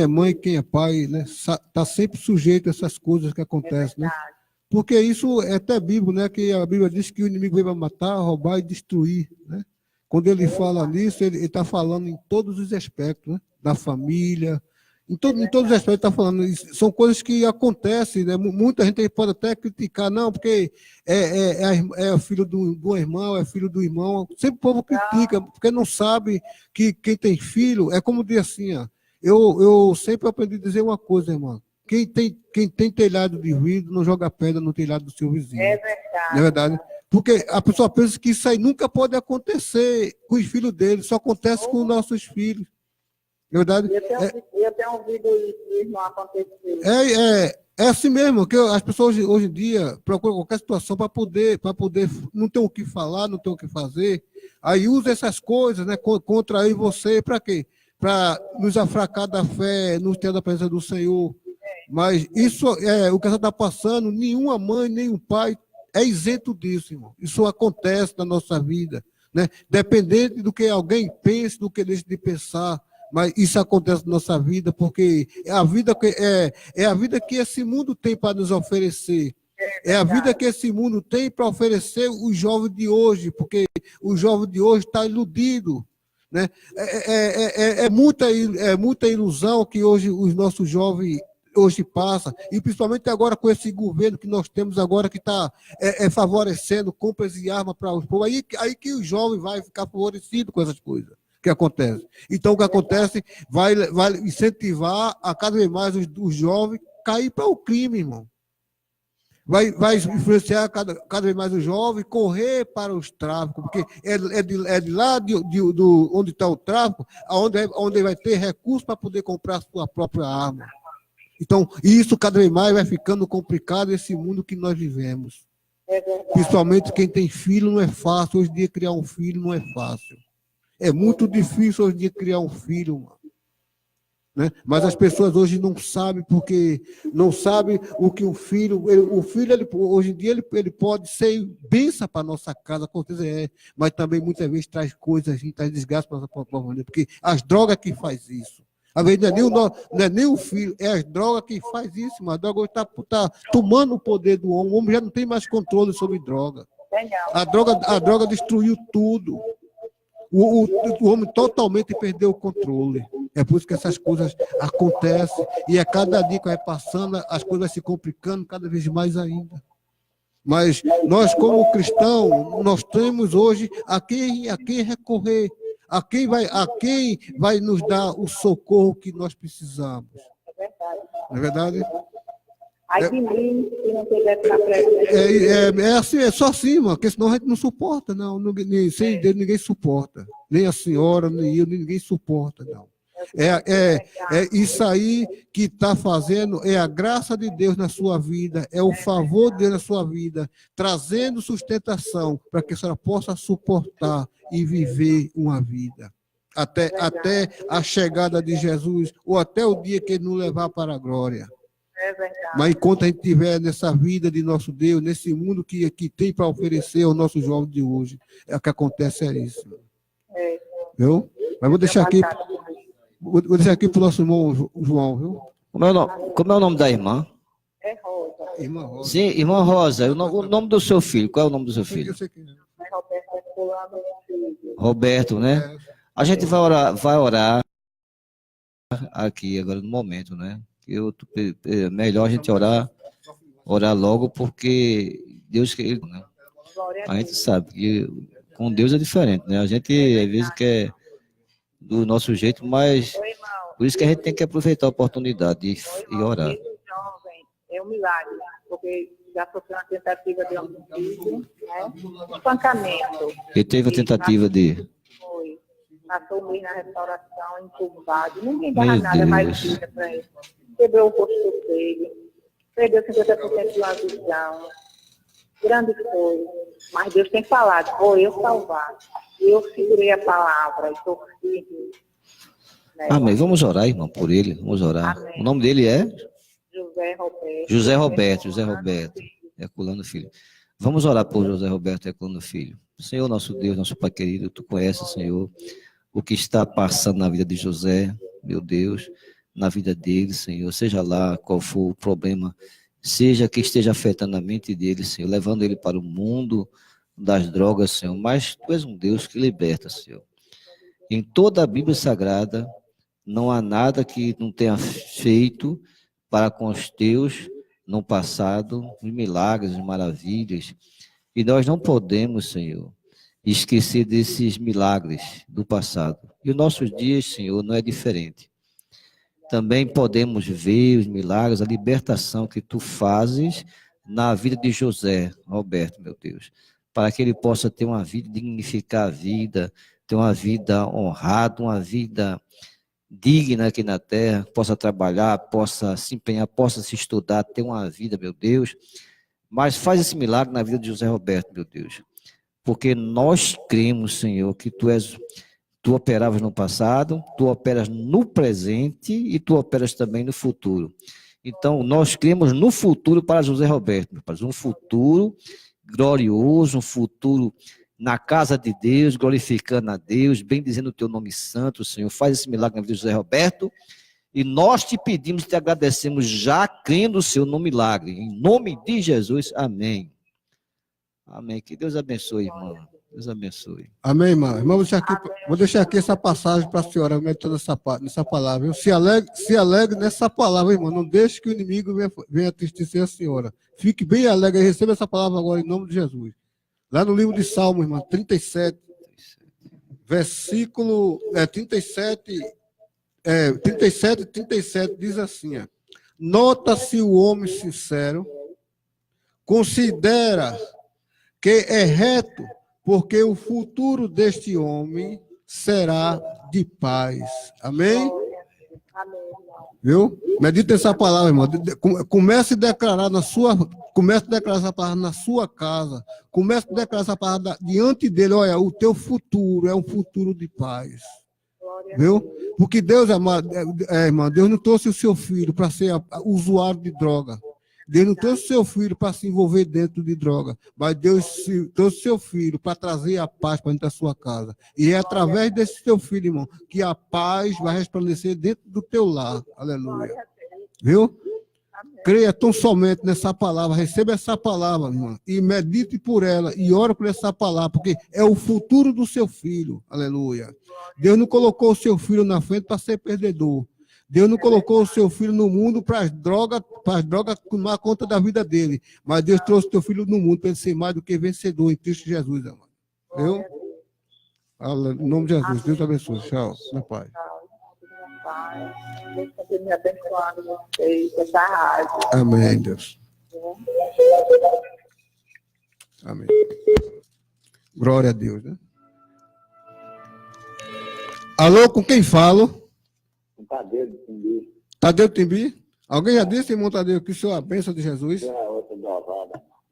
B: mãe, quem é pai, né? Está sempre sujeito a essas coisas que acontecem, né? Porque isso é até bíblico, né? Que a Bíblia diz que o inimigo veio para matar, roubar e destruir, né? Quando ele fala nisso, ele está falando em todos os aspectos, né? Da família, em todos os aspectos ele está falando. São coisas que acontecem, né? Muita gente pode até criticar, não, porque é filho do irmão, é filho do irmão. Sempre o povo critica, porque não sabe que quem tem filho, é como diz assim, ó, eu sempre aprendi a dizer uma coisa, irmão. Quem tem telhado de vidro não joga pedra no telhado do seu vizinho.
K: É verdade.
B: Não é verdade? Porque a pessoa pensa que isso aí nunca pode acontecer com os filhos dele, só acontece com os nossos filhos. Não é verdade?
K: Eu tenho ouvido isso não acontecer.
B: É assim mesmo, que as pessoas hoje em dia procuram qualquer situação para poder não ter o que falar, não ter o que fazer. Aí usa essas coisas, né, contra aí você, para quê? Para nos afracar da fé, nos ter da presença do Senhor. Mas isso é o que você está passando, nenhuma mãe, nem um pai é isento disso, irmão. Isso acontece na nossa vida, né? Dependente do que alguém pense, do que deixe de pensar, mas isso acontece na nossa vida, porque é a vida que esse mundo tem para nos oferecer. É a vida que esse mundo tem para oferecer os jovens de hoje, porque o jovem de hoje está iludido, né? É muita ilusão que hoje os nossos jovens hoje passa, e principalmente agora com esse governo que nós temos agora que está favorecendo compras de armas para os povos, aí que o jovem vai ficar favorecido com essas coisas que acontecem. Então o que acontece vai incentivar a cada vez mais os jovens cair para o crime, irmão. Vai influenciar cada vez mais o jovem correr para os tráficos, porque é de lá do onde está o tráfico, onde vai ter recursos para poder comprar a sua própria arma. Então, isso cada vez mais vai ficando complicado esse mundo que nós vivemos. Principalmente quem tem filho não é fácil. Hoje em dia criar um filho não é fácil. É muito difícil hoje em dia criar um filho, mano. Né? Mas as pessoas hoje não sabem, porque não sabem o que o filho, hoje em dia ele pode ser bênção para a nossa casa, com certeza mas também muitas vezes traz coisas, traz desgaste para a nossa família, porque as drogas que faz isso. Às vezes não é nem o filho, é as drogas que faz isso, mas a droga hoje está tomando o poder do homem. O homem já não tem mais controle sobre droga. A droga destruiu tudo. O homem totalmente perdeu o controle. É por isso que essas coisas acontecem. E a cada dia que vai passando, as coisas vão se complicando cada vez mais ainda. Mas nós, como cristãos, nós temos hoje a quem recorrer. A quem vai nos dar o socorro que nós precisamos. Não é verdade?
K: Aí de mim, se não quiser ficar presente.
B: É só assim, mano, porque senão a gente não suporta, não. Sem Deus ninguém suporta. Nem a senhora, nem eu, ninguém suporta, não. Isso aí que está fazendo, é a graça de Deus na sua vida, é o favor de Deus na sua vida, trazendo sustentação para que a senhora possa suportar e viver uma vida. Até a chegada de Jesus, ou até o dia que ele nos levar para a glória. Mas enquanto a gente estiver nessa vida de nosso Deus, nesse mundo que tem para oferecer ao nosso jovem de hoje, o que acontece é isso. Viu? Mas vou deixar aqui para o nosso irmão João, viu?
A: Como é o nome da irmã?
K: É Rosa.
B: Irmã Rosa.
A: Sim, irmã Rosa. O nome do seu filho, qual é o nome do seu filho?
B: Eu sei que
A: Roberto, né? A gente vai orar aqui agora no momento, né? É melhor a gente orar logo, porque Deus quer, né? A gente sabe que com Deus é diferente, né? A gente às vezes quer do nosso jeito, mas por isso que a gente tem que aproveitar a oportunidade e orar.
K: É um milagre, porque já sofreu uma tentativa de homicídio, né? Espancamento.
A: Ele teve a tentativa de...
K: Foi. Passou um mês na restauração, entubado. Ninguém dava nada mais vida para ele. Quebrou o rosto dele. Perdeu 50% de uma visão. Grande coisa. Mas Deus tem falado, vou eu salvar. Eu segurei a palavra e estou firme. Né?
A: Amém. Vamos orar, irmão, por ele. Vamos orar. Amém. O nome dele é? José Roberto. Herculano Filho. Vamos orar por José Roberto Herculano Filho. Senhor, nosso Deus, nosso Pai querido, Tu conheces, Senhor, o que está passando na vida de José, meu Deus, na vida dele, Senhor, seja lá qual for o problema, seja que esteja afetando a mente dele, Senhor, levando ele para o mundo das drogas, Senhor, mas Tu és um Deus que liberta, Senhor. Em toda a Bíblia Sagrada, não há nada que não tenha feito para com os Teus no passado, os milagres, as maravilhas. E nós não podemos, Senhor, esquecer desses milagres do passado. E os nossos dias, Senhor, não é diferente. Também podemos ver os milagres, a libertação que Tu fazes na vida de José Roberto, meu Deus, para que ele possa ter uma vida, dignificar a vida, ter uma vida honrada, uma vida digna aqui na terra, possa trabalhar, possa se empenhar, possa se estudar, ter uma vida, meu Deus. Mas faz esse milagre na vida de José Roberto, meu Deus, porque nós cremos, Senhor, que Tu operavas no passado, Tu operas no presente e Tu operas também no futuro. Então, nós cremos no futuro para José Roberto, meu Pai, um futuro glorioso, um futuro na casa de Deus, glorificando a Deus, bendizendo o Teu nome santo, Senhor. Faz esse milagre na vida de José Roberto. E nós te pedimos e te agradecemos, já crendo, Senhor, no milagre. Em nome de Jesus, amém. Amém. Que Deus abençoe, irmão. Deus abençoe.
B: Amém, irmão. Irmão, vou deixar aqui essa passagem para a senhora, meditando nessa palavra. Se alegre nessa palavra, irmão. Não deixe que o inimigo venha entristecer a senhora. Fique bem alegre e receba essa palavra agora, em nome de Jesus. Lá no livro de Salmo, irmão, 37, versículo 37 e 37 diz assim: nota-se o homem sincero, considera que é reto, porque o futuro deste homem será de paz. Amém? Viu? Medita essa palavra, irmão. Comece a declarar essa palavra na sua casa. Comece a declarar essa palavra diante dele. Olha, o teu futuro é um futuro de paz. Viu? Porque Deus, irmão, Deus não trouxe o seu filho para ser usuário de droga. Deus não trouxe o seu filho para se envolver dentro de droga, mas Deus trouxe o seu filho para trazer a paz para dentro da sua casa. E é através desse seu filho, irmão, que a paz vai resplandecer dentro do teu lar. Aleluia. Viu? Creia tão somente nessa palavra, receba essa palavra, irmão, e medite por ela, e ore por essa palavra, porque é o futuro do seu filho. Aleluia. Deus não colocou o seu filho na frente para ser perdedor. Deus não colocou o seu filho no mundo para as drogas tomar conta da vida dele. Mas Deus trouxe o teu filho no mundo para ele ser mais do que vencedor em Cristo Jesus, amado. Viu? Em nome de Jesus. Deus te abençoe. Tchau. Meu Pai.
K: Deus continue abençoando vocês, essa rádio.
B: Amém, Deus. Amém. Glória a Deus, né? Alô, com quem falo?
L: Tadeu de Timbi.
B: Tadeu de Timbi? Alguém já disse, irmão Tadeu, que o senhor é a bênção de Jesus?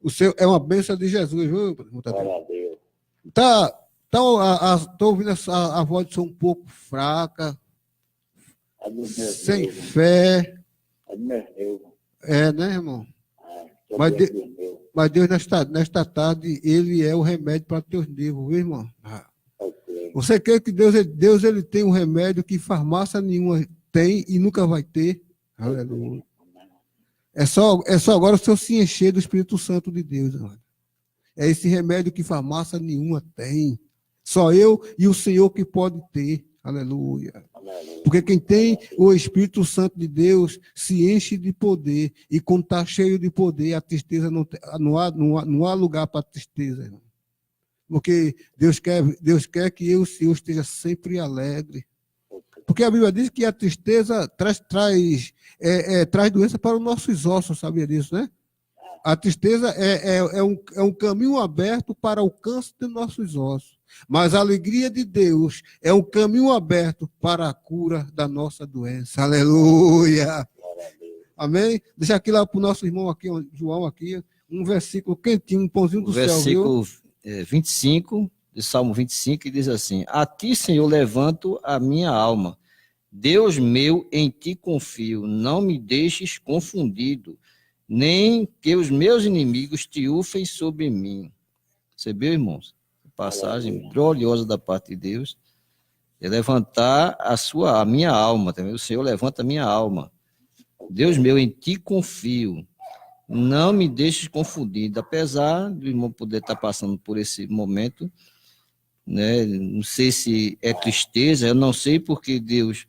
B: O seu é uma bênção de Jesus, viu, irmão Tadeu? Glória a Deus. Estou ouvindo a voz de som um pouco fraca, sem fé. É, né, irmão? Mas Deus, nesta tarde, Ele é o remédio para teus nervos, viu, irmão? Você crê que Deus ele tem um remédio que farmácia nenhuma tem e nunca vai ter? Aleluia. É só agora o senhor se encher do Espírito Santo de Deus. Irmão. É esse remédio que farmácia nenhuma tem. Só eu e o Senhor que pode ter. Aleluia. Porque quem tem o Espírito Santo de Deus se enche de poder. E quando está cheio de poder, a tristeza não há lugar para tristeza, irmão. Porque Deus quer que eu e o Senhor esteja sempre alegre. Porque a Bíblia diz que a tristeza traz doença para os nossos ossos, sabia disso, né? A tristeza é um caminho aberto para o câncer de nossos ossos. Mas a alegria de Deus é um caminho aberto para a cura da nossa doença. Aleluia! Amém? Deixa aqui lá para o nosso irmão aqui, João, aqui, um versículo quentinho, um pãozinho do céu, viu?
A: Versículo 25, de Salmo 25, que diz assim: a ti, Senhor, levanto a minha alma. Deus meu, em ti confio. Não me deixes confundido, nem que os meus inimigos triunfem sobre mim. Percebeu, irmãos? Passagem gloriosa da parte de Deus. É levantar a minha alma. Também o Senhor levanta a minha alma. Deus meu, em ti confio. Não me deixes confundido, apesar do irmão poder estar passando por esse momento, né? Não sei se é tristeza, eu não sei, porque Deus,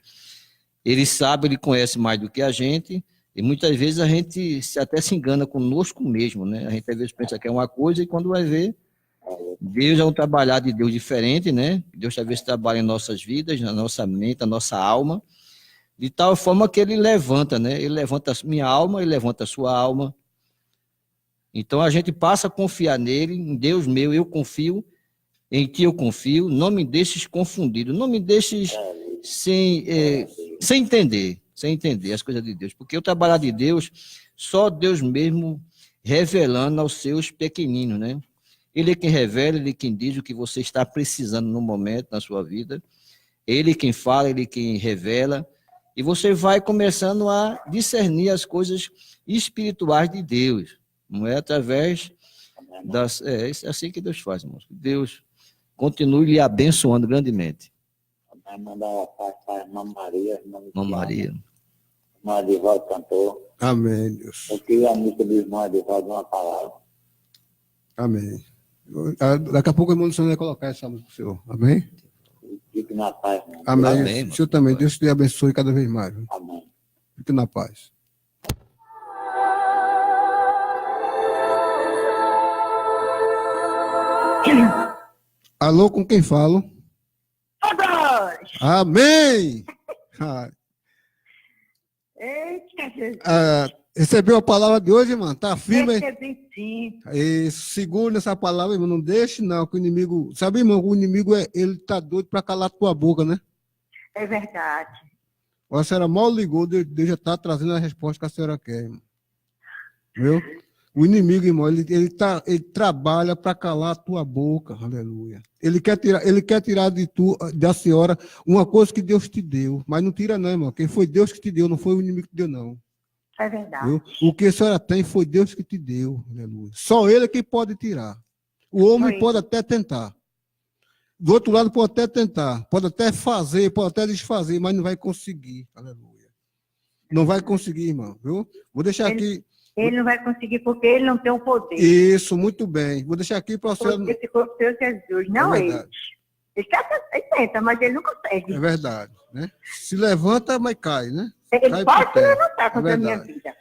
A: ele sabe, ele conhece mais do que a gente, e muitas vezes a gente até se engana conosco mesmo, né? A gente às vezes pensa que é uma coisa e quando vai ver, Deus é um trabalhar de Deus diferente, né? Deus talvez trabalha em nossas vidas, na nossa mente, na nossa alma, de tal forma que ele levanta, né? Ele levanta a minha alma, ele levanta a sua alma. Então a gente passa a confiar nele, em Deus meu, eu confio, em ti eu confio, não me deixes confundido, não me deixes sem entender as coisas de Deus, porque o trabalhar de Deus, só Deus mesmo revelando aos seus pequeninos, né? Ele é quem revela, ele é quem diz o que você está precisando no momento, na sua vida, ele é quem fala, ele é quem revela, e você vai começando a discernir as coisas espirituais de Deus. Não é através das... É assim que Deus faz, irmãos. Deus continue lhe abençoando grandemente.
L: Vai mandar uma paz para a irmã Maria.
A: Irmã Maria.
L: Irmão Adivaldo cantor.
B: Amém, Deus.
L: Eu queria a missa do irmão Adivaldo uma palavra.
B: Amém. Daqui a pouco o irmão do Senhor vai colocar essa música para o Senhor. Amém?
L: Fique na paz, irmão.
B: Amém.
A: Amém,
B: O Senhor também. Deus te abençoe cada vez mais. Viu?
L: Amém.
B: Fique na paz. Alô, com quem falo?
K: Todos!
B: Amém!
K: Eita, Jesus.
B: Recebeu a palavra de hoje, irmão? Tá firme?
K: Recebi sim.
B: Isso, segura essa palavra, irmão. Não deixe, não, que o inimigo... Sabe, irmão, o inimigo, ele tá doido para calar tua boca, né?
K: É verdade.
B: A senhora mal ligou, Deus já tá trazendo a resposta que a senhora quer, irmão. Viu? O inimigo, irmão, ele trabalha para calar a tua boca, aleluia. Ele quer tirar da senhora uma coisa que Deus te deu, mas não tira não, irmão. Quem foi Deus que te deu, não foi o inimigo que te deu, não.
K: É verdade.
B: Viu? O que a senhora tem foi Deus que te deu, aleluia. Só ele é quem pode tirar. O homem pode até tentar. Do outro lado pode até tentar, pode até fazer, pode até desfazer, mas não vai conseguir, aleluia. Não vai conseguir, irmão, viu? Vou deixar aqui...
K: Ele não vai conseguir porque ele não tem o poder.
B: Isso, muito bem. Vou deixar aqui para você.
K: Esse corpo seu Jesus, não ele. Ele tenta, mas ele não consegue.
B: É verdade, né? Se levanta, mas cai, né?
K: Ele
B: cai
K: pode se levantar contra a minha vida.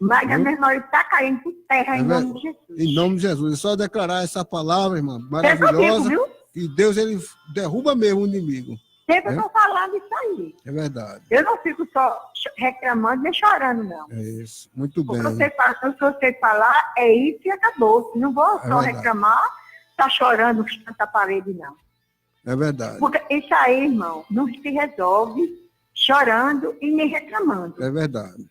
K: Mas a mesma hora ele está caindo por terra em nome de Jesus.
B: Em nome de Jesus. É só declarar essa palavra, irmã, maravilhosa. E Deus, ele derruba mesmo o inimigo.
K: Sempre estou falando isso aí.
B: É verdade.
K: Eu não fico só reclamando nem chorando, não.
B: É isso. Muito bem.
K: O que eu sei falar é isso e acabou. Não vou só reclamar, tá chorando na parede, não.
B: É verdade.
K: Porque isso aí, irmão, não se resolve chorando e nem reclamando.
B: É verdade.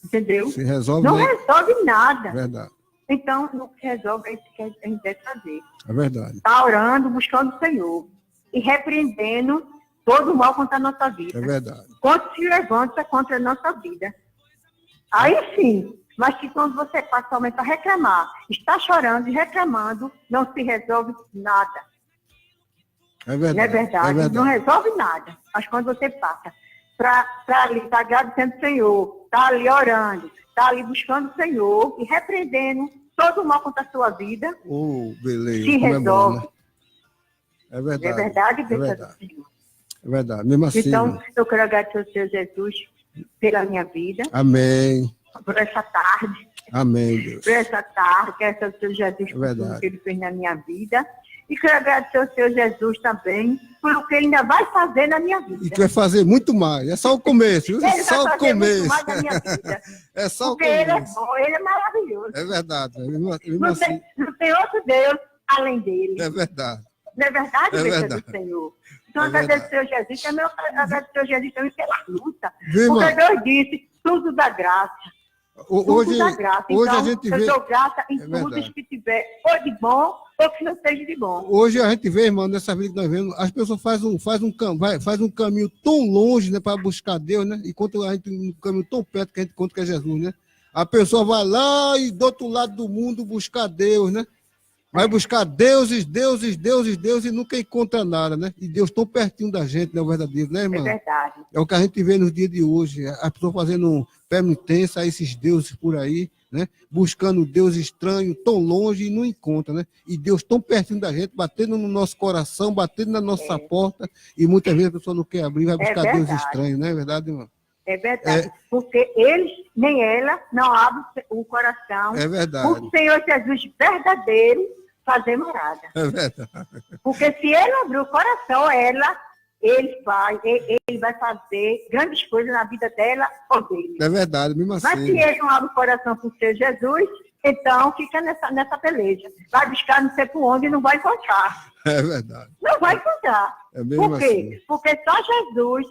K: Entendeu?
B: Se resolve
K: não resolve nada.
B: É verdade.
K: Então, não se resolve, é isso que a gente deve fazer.
B: É verdade.
K: Está orando, buscando o Senhor. E repreendendo todo o mal contra a nossa vida.
B: É verdade.
K: Quando se levanta contra a nossa vida. Aí sim, mas que quando você passa somente a reclamar, está chorando e reclamando, não se resolve nada.
B: É verdade.
K: Não é verdade?
B: É verdade.
K: Não resolve nada. Mas quando você passa para ali, está agradecendo o Senhor, está ali orando, está ali buscando o Senhor e repreendendo todo o mal contra a sua vida,
B: beleza.
K: se resolve.
B: É, bom, né? É verdade.
K: É verdade,
B: é verdade. É verdade, mesmo assim.
K: Então, eu quero agradecer ao Senhor Jesus pela minha vida.
B: Amém.
K: Por essa tarde.
B: Amém, Deus.
K: Por essa tarde, quero agradecer ao Senhor Jesus por tudo que Ele fez na minha vida. E quero agradecer ao Senhor Jesus também pelo que Ele ainda vai fazer na minha vida.
B: E que vai fazer muito mais. É só o começo, viu?
K: Ele
B: só
K: vai
B: o começo.
K: Muito mais na minha vida.
B: É só
K: porque
B: o começo.
K: Ele é bom, Ele é maravilhoso.
B: É verdade.
K: Não tem outro Deus além dele.
B: É verdade.
K: Não é verdade,
B: é
K: verdade. Do Senhor? Então, agradecer ao Jesus, também agradecer ao Jesus também pela luta.
B: Viu,
K: porque Deus disse, tudo da graça.
B: Hoje,
K: da graça.
B: Hoje
K: então,
B: a gente
K: eu
B: vê...
K: dou graça em tudo que tiver, ou de bom, ou que não seja de bom.
B: Hoje a gente vê, irmão, nessa vida que nós vemos, as pessoas fazem um caminho tão longe, né, para buscar Deus, né? Enquanto a gente um caminho tão perto que a gente encontra que é Jesus, né? A pessoa vai lá e do outro lado do mundo buscar Deus, né? Vai buscar deuses e nunca encontra nada, né? E Deus tão pertinho da gente, né? O verdadeiro, né, irmão?
K: É verdade.
B: É o que a gente vê nos dias de hoje. As pessoas fazendo penitência a esses deuses por aí, né? Buscando Deus estranho, tão longe e não encontra, né? E Deus tão pertinho da gente, batendo no nosso coração, batendo na nossa porta, e muitas vezes a pessoa não quer abrir, vai buscar Deus estranho, não é verdade, irmão?
K: É verdade, porque eles, nem ela, não abrem o coração.
B: É verdade.
K: O Senhor Jesus verdadeiro fazer morada.
B: É verdade.
K: Porque se ele abrir o coração, ele vai fazer grandes coisas na vida dela ou dele.
B: É verdade, mesmo assim.
K: Mas se ele não abre o coração para o Senhor Jesus, então fica nessa peleja. Vai buscar não sei por onde e não vai encontrar.
B: É verdade.
K: Não vai encontrar.
B: É mesmo
K: Por quê?
B: assim.
K: Porque só Jesus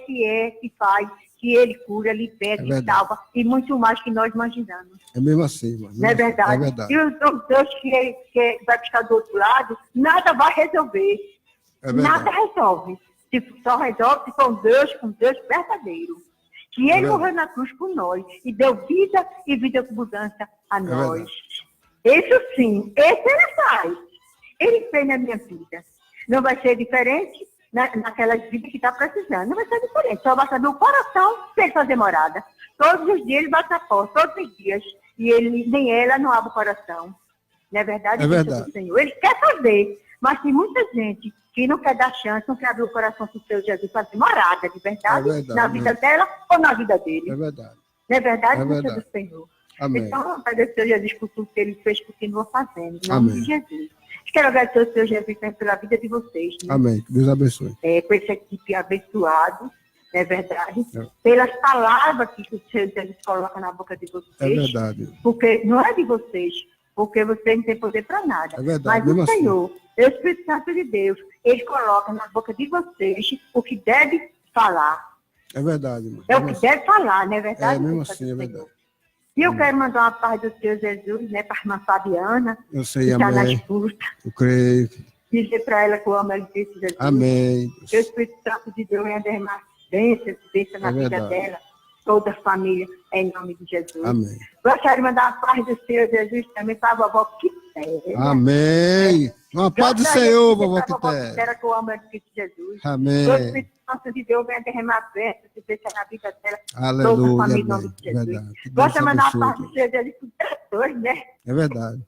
K: que faz, que ele cura, liberta e salva, e muito mais que nós imaginamos.
B: É mesmo assim, mano.
K: Não é verdade?
B: É verdade.
K: E o Deus que vai buscar do outro lado, nada vai resolver.
B: É verdade.
K: Nada resolve. Só resolve se for um Deus verdadeiro. Que ele morreu na cruz por nós e deu vida e vida com abundância a nós. Isso sim, esse ele faz. Ele fez na minha vida. Não vai ser diferente naquela vida que está precisando. Não vai ser diferente. Só vai saber o coração para ele fazer morada. Todos os dias ele bate na porta, todos os dias. E ele, nem ela não abre o coração. Não é verdade?
B: É verdade.
K: Senhor. Ele quer fazer, mas tem muita gente que não quer dar chance, não quer abrir o coração para o Senhor Jesus fazer morada, de verdade, na vida dela ou na vida dele.
B: É verdade.
K: Não é verdade,
B: É verdade.
K: do Senhor?
B: Amém.
K: Então, agradecer ao Jesus por tudo que ele fez, continua fazendo, em nome
B: Amém.
K: de Jesus. Quero agradecer ao Senhor Jesus pela vida de vocês. Né?
B: Amém. Que Deus abençoe.
K: Com essa equipe abençoado, não é verdade? Pelas palavras que o Senhor Jesus coloca na boca de vocês.
B: É verdade.
K: Porque não é de vocês, porque vocês não têm poder para nada.
B: É verdade,
K: Mas
B: mesmo
K: o
B: assim.
K: Senhor, o Espírito Santo de Deus, ele coloca na boca de vocês o que deve falar.
B: É verdade, irmão.
K: É o que deve falar, não é verdade?
B: É mesmo assim, é verdade.
K: E eu quero mandar uma paz do Senhor Jesus, né, para a irmã Fabiana,
B: Eu sei,
K: que está na
B: amém.
K: escuta.
B: Eu creio.
K: Dizer para ela que eu amo ela em Cristo Jesus.
B: Amém.
K: Que o Espírito Santo de Deus venha derramar bênçãos na
B: É
K: vida
B: verdade.
K: dela, toda a família, em nome de Jesus.
B: Amém.
K: Gostaria de mandar a paz do Senhor Jesus também para a vovó Quitéria.
B: Amém. Uma paz do
K: Gostaria de
B: Senhor,
K: dizer
B: vovó
K: para a vovó
B: Quitéria.
K: Quitéria que eu amo ela em Cristo Jesus.
B: Amém.
K: Que o Espírito Santo de Deus venha derramar bênçãos e bênçãos na vida dela, toda a
B: Aleluia.
K: família, em nome
B: Amém.
K: de Jesus.
B: Verdade. Que Deus
K: Gostaria de mandar a
B: abençoe.
K: paz do Senhor Jesus para os pastores, né?
B: É verdade.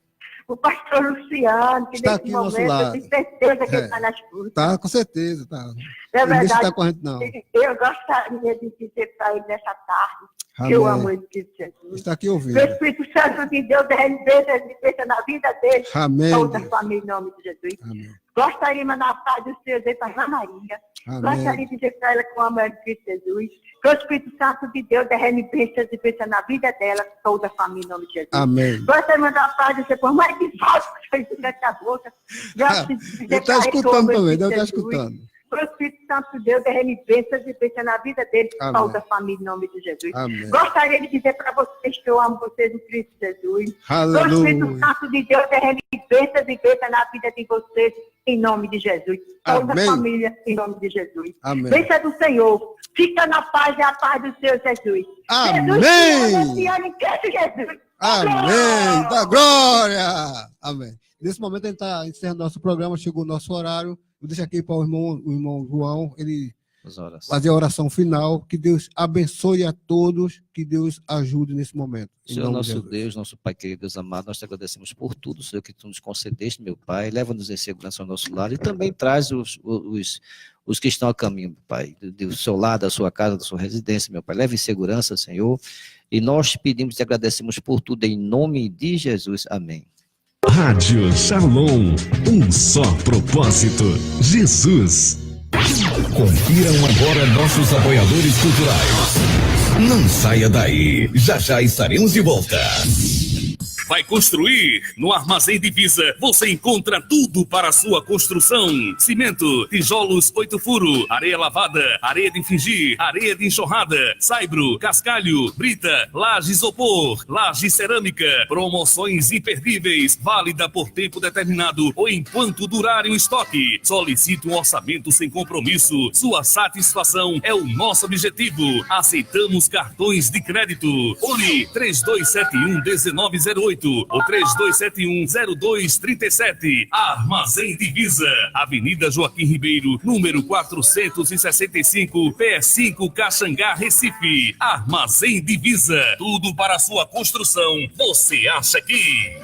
K: O pastor Luciano, que
B: Está
K: nesse
B: aqui ao nosso
K: momento eu
B: lado.
K: tenho certeza que
B: É.
K: ele está nas curvas.
B: Tá, com certeza, tá.
K: É
B: Ele não
K: verdade.
B: está com a gente, não.
K: Eu gostaria de dizer para ele nessa tarde
B: Amém.
K: que eu amo ele, Espírito Jesus.
B: Está aqui ouvindo.
K: Que o Espírito Santo de Deus derrame bênçãos na vida dele,
B: Amém,
K: toda a
B: Deus.
K: família, em nome de Jesus.
B: Amém.
K: Gostaria de mandar a paz do Senhor para a Ana Maria.
B: Amém.
K: Gostaria de dizer para ela que eu amo ela, Cristo Jesus. Que o Espírito Santo de Deus derrame bênçãos e bênçãos na vida dela, toda a família, em nome de Jesus.
B: Amém.
K: Gostaria de mandar a paz do Senhor para mais de volta, que foi durante a boca. Gostaria de dizer
B: Ele está
K: para ele que eu
B: escutando
K: amo ele,
B: também, deve estar
K: Jesus.
B: escutando.
K: Que o Espírito Santo de Deus derrame bênçãos e bênçãos na vida dele,
B: Amém.
K: toda a família, em nome de Jesus.
B: Amém.
K: Gostaria de dizer para vocês que eu amo vocês em Cristo Jesus.
B: Aleluia.
K: Que o Espírito Santo de Deus derrame bênçãos e bênçãos na vida de vocês, em nome de Jesus. Toda
B: Amém.
K: a família, em nome de Jesus.
B: Amém.
K: Bênção do Senhor. Fica na paz e a paz do Senhor Jesus.
B: Amém.
K: Jesus te ama, em Cristo Jesus.
B: Amém. Da glória. Amém. Nesse momento a gente está encerrando nosso programa, chegou o nosso horário. Eu deixo aqui para o irmão João, ele fazer a oração final. Que Deus abençoe a todos, que Deus ajude nesse momento. Em
A: Senhor,
B: nome de
A: nosso
B: Jesus.
A: Deus, nosso Pai querido, Deus amado, nós te agradecemos por tudo, Senhor, que tu nos concedeste, meu Pai. Leva-nos em segurança ao nosso lar e também traz os que estão a caminho, Pai, do seu lado, da sua casa, da sua residência, meu Pai. Leva em segurança, Senhor. E nós te pedimos e agradecemos por tudo, em nome de Jesus. Amém.
G: Rádio Shalom, um só propósito, Jesus. Confiram agora nossos apoiadores culturais. Não saia daí, já já estaremos de volta.
E: Vai construir? No Armazém Divisa você encontra tudo para a sua construção: cimento, tijolos 8 furo, areia lavada, areia de fingir, areia de enxurrada, saibro, cascalho, brita, laje isopor, laje cerâmica. Promoções imperdíveis, válida por tempo determinado ou enquanto durarem o estoque. Solicite um orçamento sem compromisso. Sua satisfação é o nosso objetivo. Aceitamos cartões de crédito. Fone 3271-1908. 3278 ou 32710237. Armazém Divisa, Avenida Joaquim Ribeiro, número 465, PS5, Caxangá, Recife. Armazém Divisa, tudo para sua construção. Você acha que...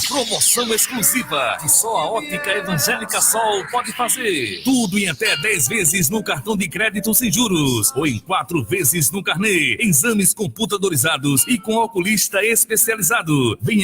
E: Promoção exclusiva que só a Ótica Evangélica Sol pode fazer. Tudo em até 10 vezes no cartão de crédito sem juros ou em 4 vezes no carnê. Exames computadorizados e com oculista especializado. Venha